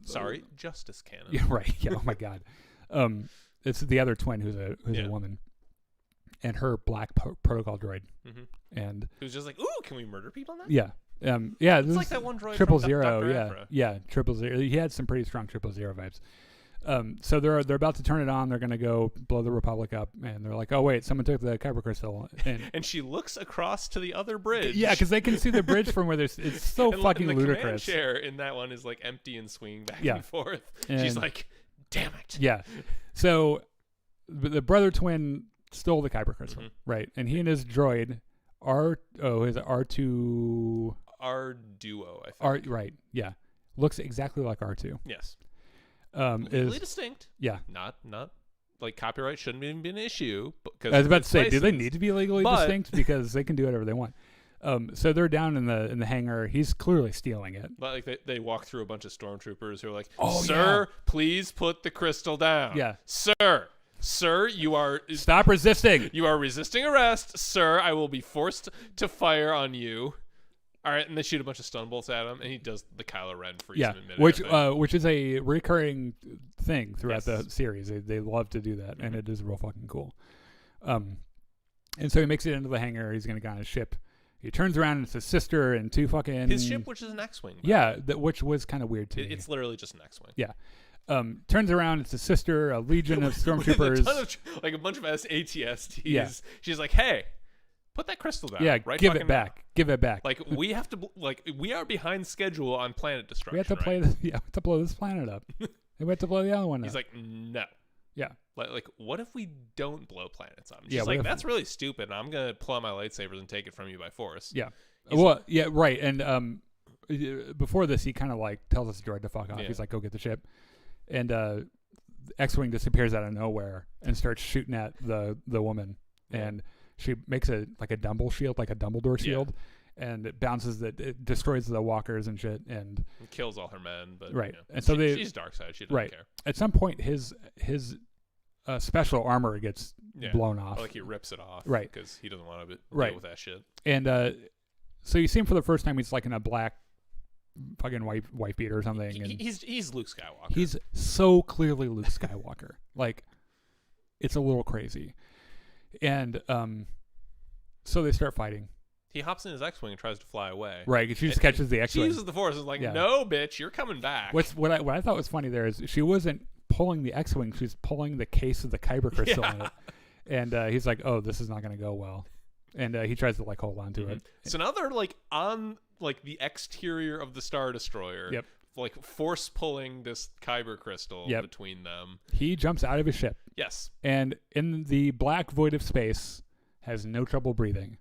Justice Cannon. Yeah, right. Yeah. Oh my God. It's the other twin who's a woman, and her black protocol droid, and who's just like, ooh, can we murder people now? Yeah. It's like that one droid 000. Dr. Yeah. 000. He had some pretty strong 000 vibes. So they're about to turn it on. They're gonna go blow the Republic up, and they're like, "Oh wait, someone took the kyber crystal." And she looks across to the other bridge. Yeah, because they can see the bridge from where there's. It's so fucking and the ludicrous. Command chair in that one is like empty and swinging back and forth. And she's like, "Damn it!" Yeah. So the brother twin stole the kyber crystal, right? And he and his droid his R2. R Duo, I think. Right. Yeah. Looks exactly like R2. Yes. Legally distinct. Yeah. Not like copyright shouldn't even be an issue. I was about to say, do they need to be legally distinct? Because they can do whatever they want. So they're down in the hangar. He's clearly stealing it. But like they walk through a bunch of stormtroopers who are like, "Oh, sir, please put the crystal down." Yeah. Sir, you are stop resisting. You are resisting arrest, sir. I will be forced to fire on you. All right, and they shoot a bunch of stun bolts at him, and he does the Kylo Ren freeze him in midair. Which is a recurring thing throughout the series. They love to do that, and it is real fucking cool. And so he makes it into the hangar. He's going to go on his ship. He turns around, and it's his sister and two fucking... His ship, which is an X-Wing. Yeah, which was kind of weird to me. It's literally just an X-Wing. Yeah. Turns around, it's his sister, a legion of stormtroopers. A bunch of ATSTs. Yeah. She's like, hey... Put that crystal down. Yeah, right give it back. Now. Give it back. Like we have to. We are behind schedule on planet destruction. We have to we have to blow this planet up. And we have to blow the other one up. He's like, no. Yeah. Like, what if we don't blow planets up? She's yeah, like, that's really stupid. And I'm gonna pull out my lightsabers and take it from you by force. Yeah. Yeah, right. And before this, he kind of like tells us droid to fuck off. Yeah. He's like, go get the ship. And X-wing disappears out of nowhere and starts shooting at the woman. And she makes a Dumble shield, like a Dumbledore shield, and it bounces it destroys the walkers and shit, and it kills all her men. But right, and so she's dark side. She doesn't care. At some point, his special armor gets blown off. Or like he rips it off, right? Because he doesn't want to deal with that shit. And so you see him for the first time. He's like in a black fucking wife beater or something. He's Luke Skywalker. He's so clearly Luke Skywalker. Like, it's a little crazy. And so they start fighting. He hops in his X-wing and tries to fly away. Right, she just catches the X-wing. She uses the Force and is like, no, bitch, you're coming back. What I thought was funny there is she wasn't pulling the X-wing, she's pulling the case of the kyber crystal in it. And he's like, oh, this is not going to go well. And he tries to like hold on to it. So now they're like on like the exterior of the Star Destroyer. Yep. Like force pulling this kyber crystal between them. He jumps out of his ship. Yes. And in the black void of space, has no trouble breathing.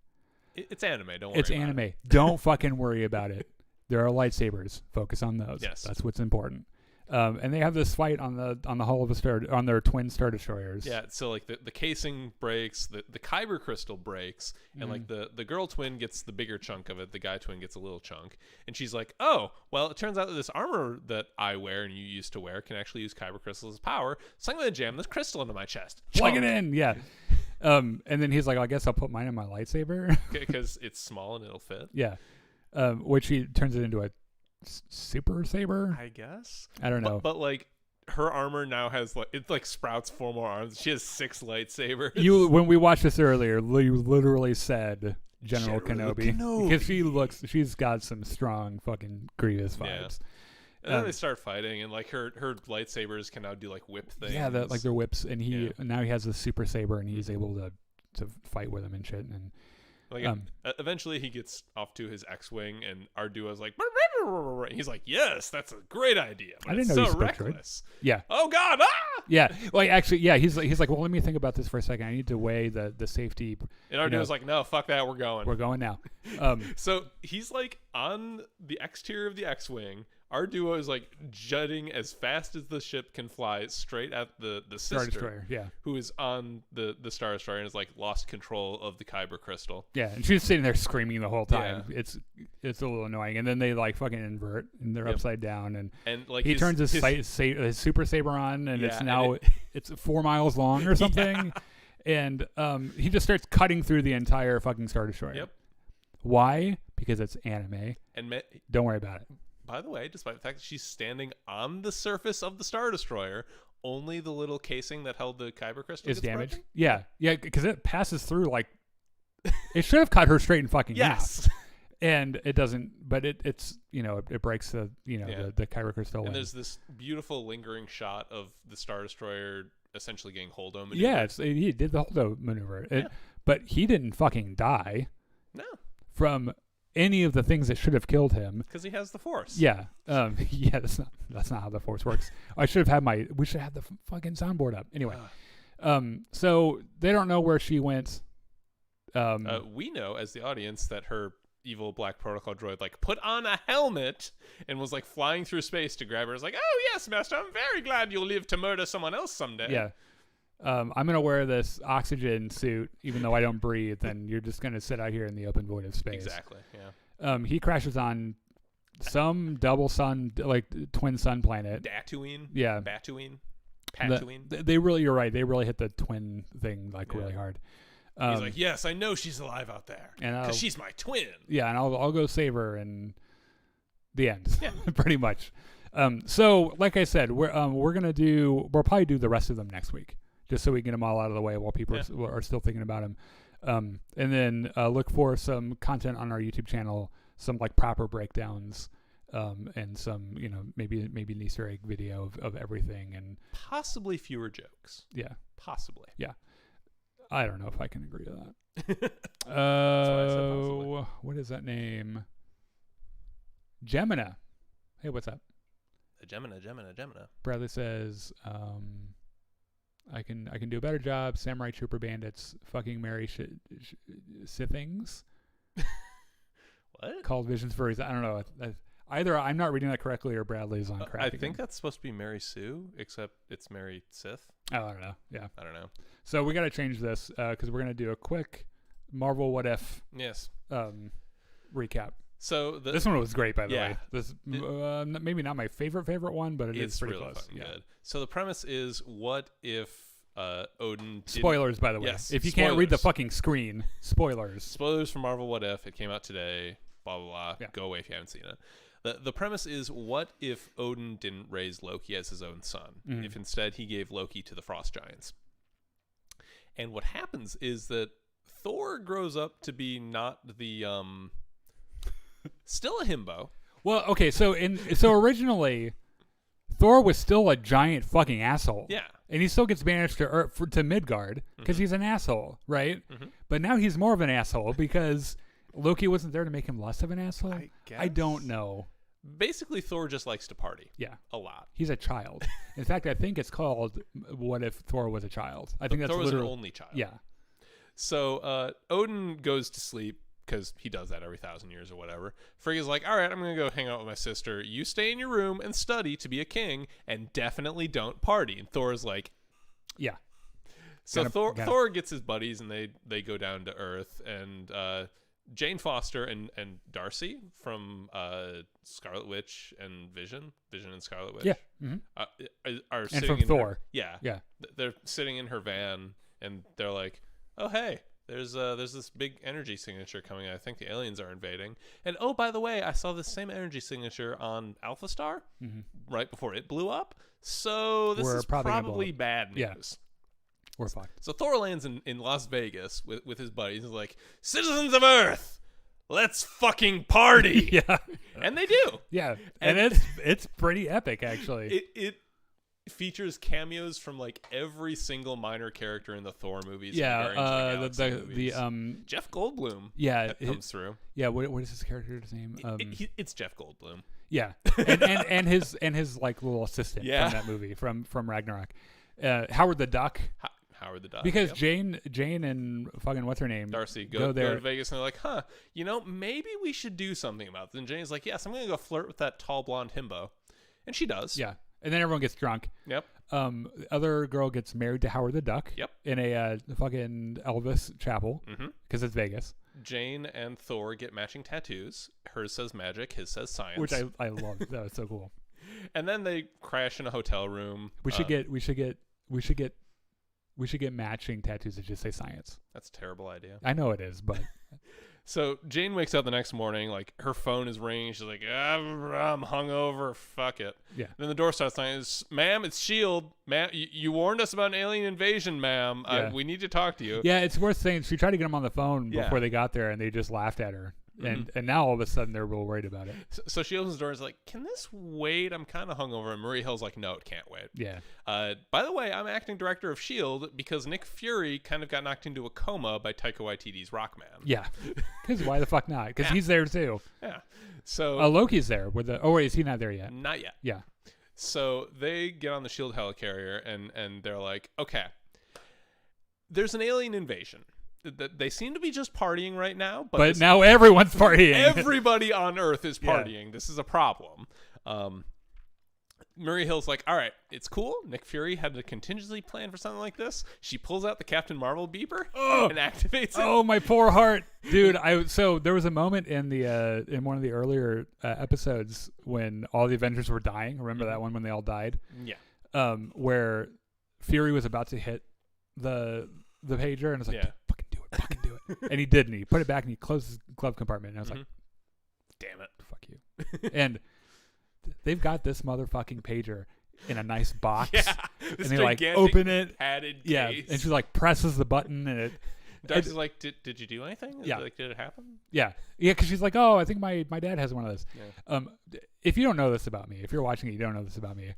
It's anime. Don't worry. It's anime. Don't fucking worry about it. There are lightsabers. Focus on those. Yes. That's what's important. And they have this fight on the hull of on their twin Star Destroyers. Yeah, so like the casing breaks, the kyber crystal breaks, and like the girl twin gets the bigger chunk of it, the guy twin gets a little chunk, and she's like, oh, well, it turns out that this armor that I wear and you used to wear can actually use kyber crystals as power, so I'm gonna jam this crystal into my chest. Plug it in, yeah. And then he's like, I guess I'll put mine in my lightsaber because it's small and it'll fit. Yeah, which he turns it into a super saber, I guess. I don't know, but like her armor now has like sprouts 4 more arms. She has 6 lightsabers. When we watched this earlier, you literally said General Kenobi because she's got some strong fucking Grievous vibes. Yeah. And then they start fighting, and like her lightsabers can now do like whip things. Yeah, like they're whips, and now he has a super saber, and he's able to fight with them and shit. And like eventually he gets off to his X-wing, and Arduo's like, He's like, yes, that's a great idea, but I didn't it's know so you spoke droid. reckless. Yeah. Oh God! Ah! Yeah. Like actually, yeah. He's like, well, let me think about this for a second. I need to weigh the safety. And our dude's like, no, fuck that, we're going. We're going now. So he's like on the exterior of the X-wing. Our duo is like jutting as fast as the ship can fly straight at the Star sister, Destroyer. Yeah. who is on the Star Destroyer and has like lost control of the Kyber crystal. Yeah, and she's sitting there screaming the whole time. Yeah. It's a little annoying, and then they like fucking invert, and they're upside down, and like he turns his super saber on, and it's now it's 4 miles long or something, and he just starts cutting through the entire fucking Star Destroyer. Yep. Why? Because it's anime. And don't worry about it. By the way, despite the fact that she's standing on the surface of the Star Destroyer, only the little casing that held the Kyber crystal is damaged. Broken? Yeah, because it passes through like it should have cut her straight in fucking half. And it doesn't, but it's it breaks the the Kyber crystal. And there's this beautiful lingering shot of the Star Destroyer essentially getting Holdo maneuver. Yeah, he did the Holdo maneuver, but he didn't fucking die. No. From any of the things that should have killed him, because he has the Force. Yeah, yeah. That's not how the Force works. We should have had the fucking soundboard up. Anyway, so they don't know where she went. We know as the audience that her evil black protocol droid like put on a helmet and was like flying through space to grab her. It's like, oh yes, master, I'm very glad you'll live to murder someone else someday. Yeah. I'm gonna wear this oxygen suit even though I don't breathe, and you're just gonna sit out here in the open void of space. Exactly. Yeah. He crashes on some double sun, like twin sun planet. Tatooine. Yeah. Tatooine. You're right. They really hit the twin thing really hard. He's like, yes, I know she's alive out there because she's my twin. Yeah, and I'll go save her, and the end. Yeah. Pretty much. So like I said, we'll probably do the rest of them next week, just so we get them all out of the way while people are still thinking about them. And then look for some content on our YouTube channel, some like proper breakdowns, and some maybe an Easter egg video of everything, and possibly fewer jokes. Yeah, possibly. Yeah, I don't know if I can agree to that. That's why I said possibly. What is that name? Gemina. Hey, what's up? Gemina. Bradley says, I can do a better job. Samurai Trooper Bandits fucking Mary Sithings. What? Called Visions Furries. I don't know. Either I'm not reading that correctly or Bradley's on correct. I think that's supposed to be Mary Sue, except it's Mary Sith. Oh, I don't know. Yeah. I don't know. So we got to change this because we're going to do a quick Marvel What If recap. So this one was great, by the way. This maybe not my favorite one, but it's pretty really close. Yeah. Good. So the premise is, what if Odin? Spoilers, by the way. Yes. If you can't read the fucking screen, spoilers. Spoilers for Marvel What If. It came out today. Blah blah blah. Yeah. Go away if you haven't seen it. The premise is, what if Odin didn't raise Loki as his own son? Mm-hmm. If instead he gave Loki to the Frost Giants? And what happens is that Thor grows up to be not the still a himbo. Well, okay, so originally Thor was still a giant fucking asshole. Yeah. And he still gets banished to Midgard because he's an asshole, right? Mm-hmm. But now he's more of an asshole because Loki wasn't there to make him less of an asshole. I guess. I don't know. Basically, Thor just likes to party. Yeah. A lot. He's a child. In fact, I think it's called What If Thor Was a Child. I think that's Thor was an only child. Yeah. So Odin goes to sleep because he does that every 1,000 years or whatever. Frigga's like, all right, I'm going to go hang out with my sister. You stay in your room and study to be a king and definitely don't party. And Thor's like, yeah. So Thor gets his buddies and they go down to Earth, and Jane Foster and Darcy from Scarlet Witch and Vision and Scarlet Witch, are and sitting from in Thor. Yeah. They're sitting in her van, and they're like, "Oh hey, there's this big energy signature coming. I think the aliens are invading. And oh, by the way, I saw this same energy signature on Alpha Star right before it blew up. So this is probably bad news." Yeah. We're fucked. So Thor lands in Las Vegas with his buddies. He's like, "Citizens of Earth, let's fucking party!" Yeah, and they do. Yeah, and it's pretty epic, actually. It features cameos from like every single minor character in the Thor movies. Yeah, and Guardians of the Galaxy movies. Jeff Goldblum. Yeah, comes through. Yeah, what is his character's name? It's Jeff Goldblum. Yeah, and his like little assistant Yeah. from that movie from Ragnarok, Howard the Duck. Howard the Duck. Because yep. Jane and fucking what's her name? Darcy go there. Go to Vegas and they're like, huh, maybe we should do something about this. And Jane's like, yes, I'm gonna go flirt with that tall blonde himbo, and she does. Yeah, and then everyone gets drunk. Yep. The other girl gets married to Howard the Duck. Yep. In a fucking Elvis chapel. Because it's Vegas. Jane and Thor get matching tattoos. Hers says magic, his says science. Which I love. That was so cool. And then they crash in a hotel room. We should get matching tattoos that just say science. That's a terrible idea. I know it is, but so Jane wakes up the next morning, like her phone is ringing. She's like, I'm hungover. Fuck it. Yeah. Then the door starts knocking. Ma'am, it's S.H.I.E.L.D. Ma'am, you warned us about an alien invasion, ma'am. Yeah. We need to talk to you. Yeah, it's worth saying. She tried to get them on the phone Yeah. before they got there, and they just laughed at her. And now all of a sudden they're real worried about it. So she opens the door and is like, can this wait? I'm kind of hungover. And Marie Hill's like, no, it can't wait. Yeah. By the way, I'm acting director of S.H.I.E.L.D. because Nick Fury kind of got knocked into a coma by Taika Waititi's Rockman. Yeah. Because why the fuck not? Because he's there too. Yeah. So Loki's there. Oh, wait, is he not there yet? Not yet. Yeah. So they get on the S.H.I.E.L.D. helicarrier and they're like, okay, there's an alien invasion. They seem to be just partying right now, but now everyone's partying. Everybody on Earth is partying. Yeah. This is a problem. Murray Hill's like, all right, it's cool. Nick Fury had a contingency plan for something like this. She pulls out the Captain Marvel beeper and activates it. Oh, my poor heart, dude. So there was a moment in the in one of the earlier episodes when all the Avengers were dying. Remember that one when they all died? Yeah. Where Fury was about to hit the pager and was like, Yeah. fucking do it. And he did, and he put it back and he closed his glove compartment. And I was like, damn it. Fuck you. And they've got this motherfucking pager in a nice box. Yeah. And they like open it. Padded Yeah. case. And she like presses the button and it. Darcy's like, did you do anything? Yeah. Like, did it happen? Yeah. Yeah, because she's like, oh, I think my dad has one of those. Yeah. If you don't know this about me, if you're watching it, you don't know this about me,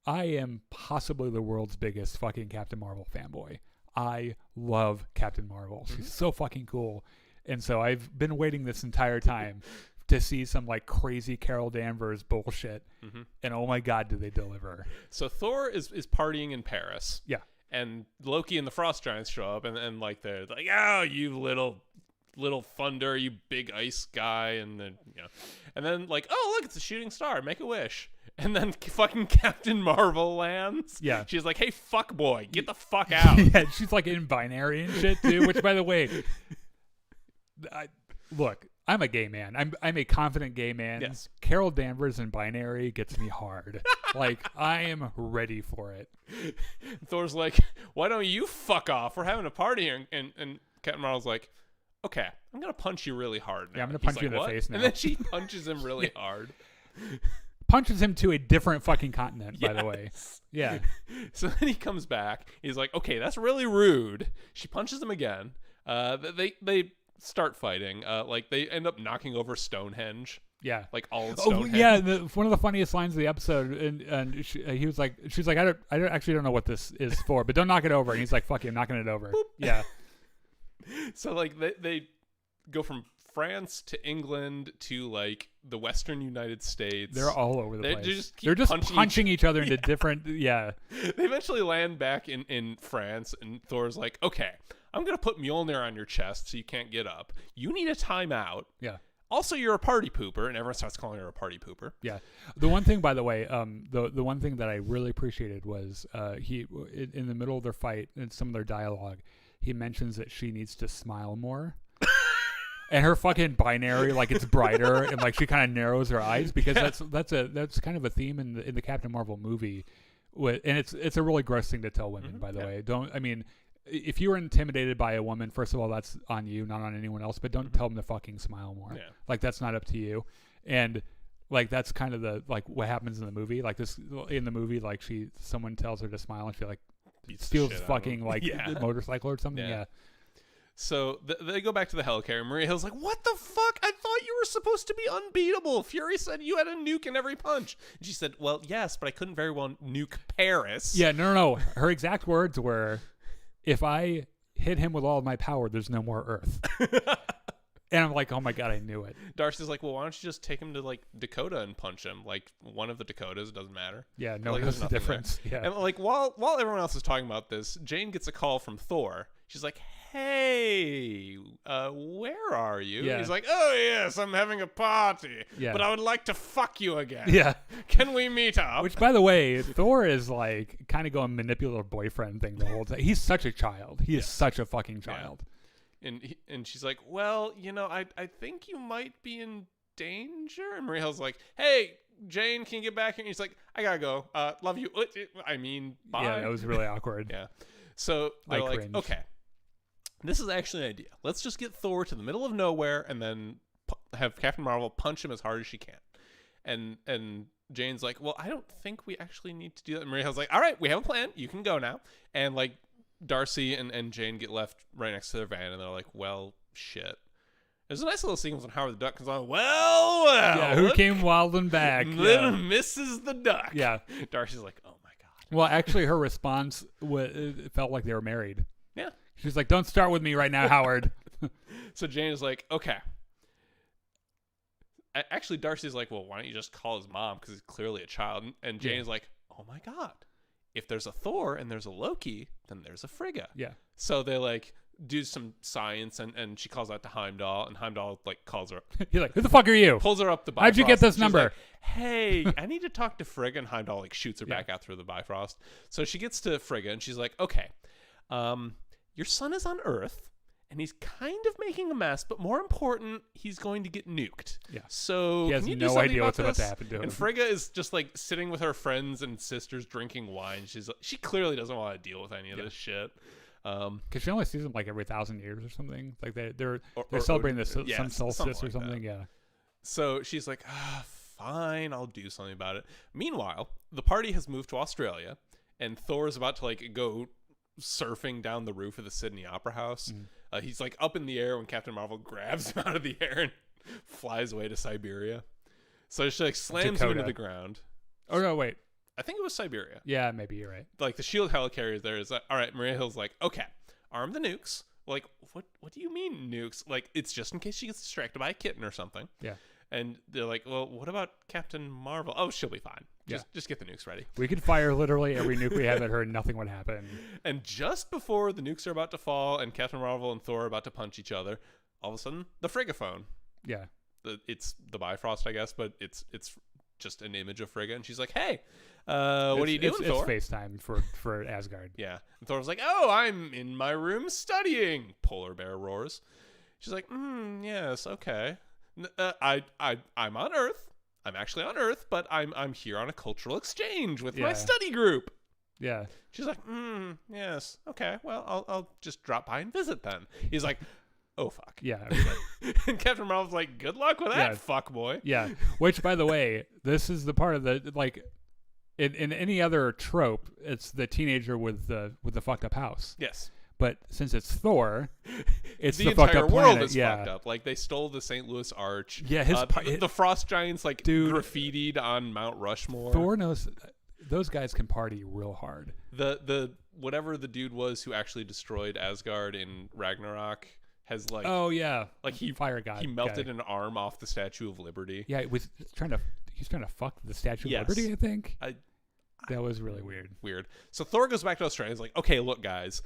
I am possibly the world's biggest fucking Captain Marvel fanboy. I love Captain Marvel. She's so fucking cool. And so I've been waiting this entire time to see some like crazy Carol Danvers bullshit. And oh my God, do they deliver. So Thor is partying in Paris. Yeah. And Loki and the Frost Giants show up and like they're like, oh, you little thunder, you big ice guy. And then, and then like, oh, look, it's a shooting star. Make a wish. And then fucking Captain Marvel lands. Yeah. She's like, hey, fuck boy, get the fuck out. Yeah, she's like in binary and shit too, which by the way, look, I'm a gay man. I'm a confident gay man. Yes. Carol Danvers in binary gets me hard. Like, I am ready for it. Thor's like, why don't you fuck off? We're having a party here. And Captain Marvel's like, okay, I'm going to punch you really hard now. Yeah, I'm going to punch you in the what? face now. And then she punches him really hard. Punches him to a different fucking continent, by the way. Yeah. So then he comes back. He's like, okay, that's really rude. She punches him again. They start fighting. Like they end up knocking over Stonehenge. Yeah. Like all of Oh Stonehenge. yeah, one of the funniest lines of the episode, and she's like, I actually don't know what this is for, but don't knock it over. And he's like, fuck you, I'm knocking it over. Boop. Yeah. So like they go from France to England to like the Western United States. They're all over the place. They're just punching each other into different. Yeah. They eventually land back in France, and Thor's like, okay, I'm gonna put Mjolnir on your chest so you can't get up. You need a timeout. Yeah. Also, you're a party pooper, and everyone starts calling her a party pooper. Yeah. The one thing, by the way, the one thing that I really appreciated was he in the middle of their fight and some of their dialogue, he mentions that she needs to smile more. And her fucking binary, like it's brighter, and like she kind of narrows her eyes because that's kind of a theme in the Captain Marvel movie, and it's a really gross thing to tell women. By the way, if you were intimidated by a woman, first of all, that's on you, not on anyone else. But don't tell them to fucking smile more. Yeah. Like that's not up to you, and like that's kind of what happens in the movie. Like in the movie, like someone tells her to smile, and she like steals fucking like a motorcycle or something. Yeah. So they go back to the helicarrier. Maria Hill's like, what the fuck? I thought you were supposed to be unbeatable. Fury said you had a nuke in every punch. And she said, well, yes, but I couldn't very well nuke Paris. Yeah, no. Her exact words were, if I hit him with all of my power, there's no more Earth. And I'm like, oh my God, I knew it. Darcy's like, well, why don't you just take him to like Dakota and punch him? Like one of the Dakotas, doesn't matter. Yeah, no, like, there's a difference. There. Yeah. And like while everyone else is talking about this, Jane gets a call from Thor. She's like, hey, where are you? Yeah. He's like, oh yes, I'm having a party. Yeah. But I would like to fuck you again. Yeah. Can we meet up? Which, by the way, Thor is like kind of going manipulative boyfriend thing the whole time. He's such a child. He is such a fucking child. Yeah. And she's like, well, I think you might be in danger. And Maria Hill's like, hey, Jane, can you get back here? And he's like, I gotta go. Love you. I mean, bye. Yeah, that was really awkward. Yeah. So they're like, cringe. okay, this is actually an idea. Let's just get Thor to the middle of nowhere and then have Captain Marvel punch him as hard as she can. And Jane's like, well, I don't think we actually need to do that. And Maria Hill's like, all right, we have a plan. You can go now. And like, Darcy and Jane get left right next to their van, and they're like, well, shit. There's a nice little sequence when Howard the Duck comes on. Well. Yeah, who came wilding back? Little Mrs. the Duck. Yeah. Darcy's like, oh my God. Well, actually, her response it felt like they were married. Yeah. She's like, don't start with me right now, Howard. So Jane is like, okay. Actually, Darcy's like, well, why don't you just call his mom, because he's clearly a child. And Jane is like, oh my God. If there's a Thor and there's a Loki, then there's a Frigga. Yeah. So they like do some science, and she calls out to Heimdall, and Heimdall like calls her. He's like, who the fuck are you? Pulls her up the Bifrost. How'd you get this She's number? Like, hey, I need to talk to Frigga, and Heimdall like shoots her back out through the Bifrost. So she gets to Frigga, and she's like, okay, your son is on Earth, and he's kind of making a mess, but more important, he's going to get nuked. Yeah. So he has can you do no something idea what's about this? to happen to him. And Frigga is just like sitting with her friends and sisters drinking wine. She clearly doesn't want to deal with any of this shit. Because she only sees them like every 1,000 years or something. Like they're or celebrating some something solstice like or something. that. Yeah. So she's like, fine, I'll do something about it. Meanwhile, the party has moved to Australia, and Thor is about to like go surfing down the roof of the Sydney Opera House. He's like up in the air when Captain Marvel grabs him out of the air and flies away to Siberia. So she like slams him into the ground. Oh no, wait. I think it was Siberia. Yeah, maybe you're right. Like the shield helicarrier there is like, all right, Maria Hill's like, okay, arm the nukes. Like, what do you mean nukes? Like, it's just in case she gets distracted by a kitten or something. Yeah. And they're like, well, what about Captain Marvel? Oh, she'll be fine. Just get the nukes ready. We could fire literally every nuke we have at her and nothing would happen. And just before the nukes are about to fall and Captain Marvel and Thor are about to punch each other, all of a sudden, the Friggaphone. Yeah. It's the Bifrost, I guess, but it's just an image of Frigga. And she's like, hey, what are you doing, Thor? It's FaceTime for Asgard. Yeah. And Thor's like, oh, I'm in my room studying. Polar bear roars. She's like, yes, okay. I'm on Earth. I'm actually on Earth, but I'm here on a cultural exchange with my study group. Yeah. She's like, yes, okay. Well, I'll just drop by and visit then. He's like, oh fuck. Yeah. And Captain Marvel's like, good luck with that, fuck boy. Yeah. Which, by the way, this is the part of the like, in any other trope, it's the teenager with the fucked up house. Yes. But since it's Thor, it's the fucked entire up world planet. is fucked up. Like they stole the St. Louis Arch. Yeah, the Frost Giants like graffitied on Mount Rushmore. Thor knows those guys can party real hard. The whatever the dude was who actually destroyed Asgard in Ragnarok has like fire god. He melted an arm off the Statue of Liberty. Yeah, he's trying to fuck the Statue of Liberty. I think. That was really weird. So Thor goes back to Australia. He's like, okay, look, guys,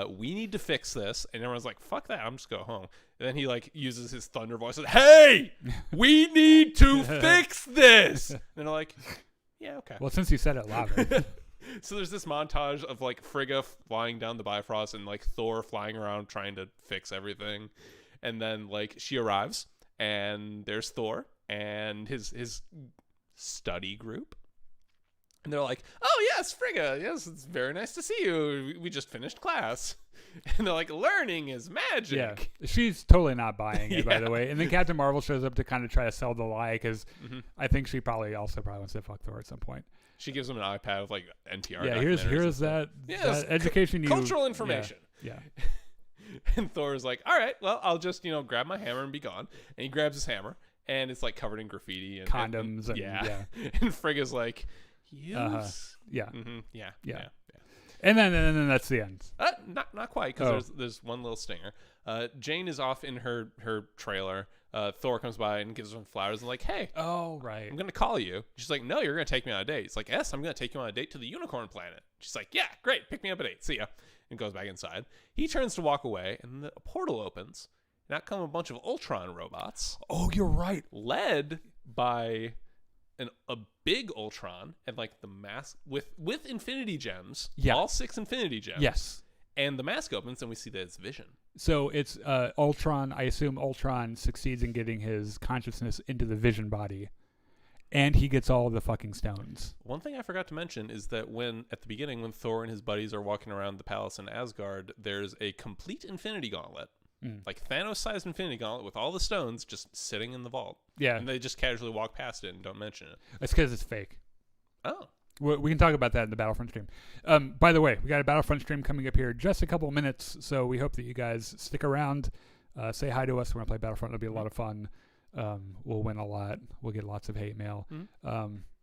we need to fix this. And everyone's like, fuck that. I'm just go home. And then he like uses his thunder voice. And, hey, we need to fix this. And they're like, yeah, okay. Well, since you said it louder. So there's this montage of like Frigga flying down the Bifrost and like Thor flying around trying to fix everything. And then like she arrives and there's Thor and his study group. And they're like, oh, yes, Frigga. Yes, it's very nice to see you. We just finished class. And they're like, learning is magic. Yeah. She's totally not buying it, by the way. And then Captain Marvel shows up to kind of try to sell the lie because I think she probably wants to fuck Thor at some point. She gives him an iPad with like NPR. Yeah, here's that education. Cultural information. Yeah. And Thor's like, all right, well, I'll just, grab my hammer and be gone. And he grabs his hammer and it's like covered in graffiti and condoms and yeah. And Frigga's like, use. Yeah. Mm-hmm. Yeah. And then that's the end. Not quite, because there's one little stinger. Jane is off in her trailer. Thor comes by and gives her some flowers and like, hey, oh right, I'm gonna call you. She's like, no, you're gonna take me on a date. It's like, yes, I'm gonna take you on a date to the unicorn planet. She's like, yeah, great, pick me up at 8. See ya. And goes back inside. He turns to walk away, and a portal opens. And out come a bunch of Ultron robots. Oh, you're right. Led by a big Ultron and like the mask with Infinity Gems. Yeah. All 6 Infinity Gems. Yes. And the mask opens, and we see that it's Vision. So it's Ultron. I assume Ultron succeeds in getting his consciousness into the Vision body, and he gets all the fucking stones. One thing I forgot to mention is that at the beginning, when Thor and his buddies are walking around the palace in Asgard, there's a complete Infinity Gauntlet. Like Thanos-sized Infinity Gauntlet with all the stones just sitting in the vault. Yeah. And they just casually walk past it and don't mention it. It's because it's fake. Oh. We can talk about that in the Battlefront stream. By the way, we got a Battlefront stream coming up here in just a couple of minutes, so we hope that you guys stick around, say hi to us. We're going to play Battlefront. It'll be a lot of fun. We'll win a lot. We'll get lots of hate mail.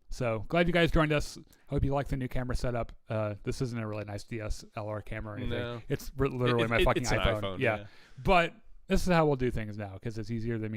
So glad you guys joined us. Hope you like the new camera setup. This isn't a really nice DSLR camera or anything. No. It's literally my fucking it's an iPhone. iPhone. Yeah. But this is how we'll do things now because it's easier than me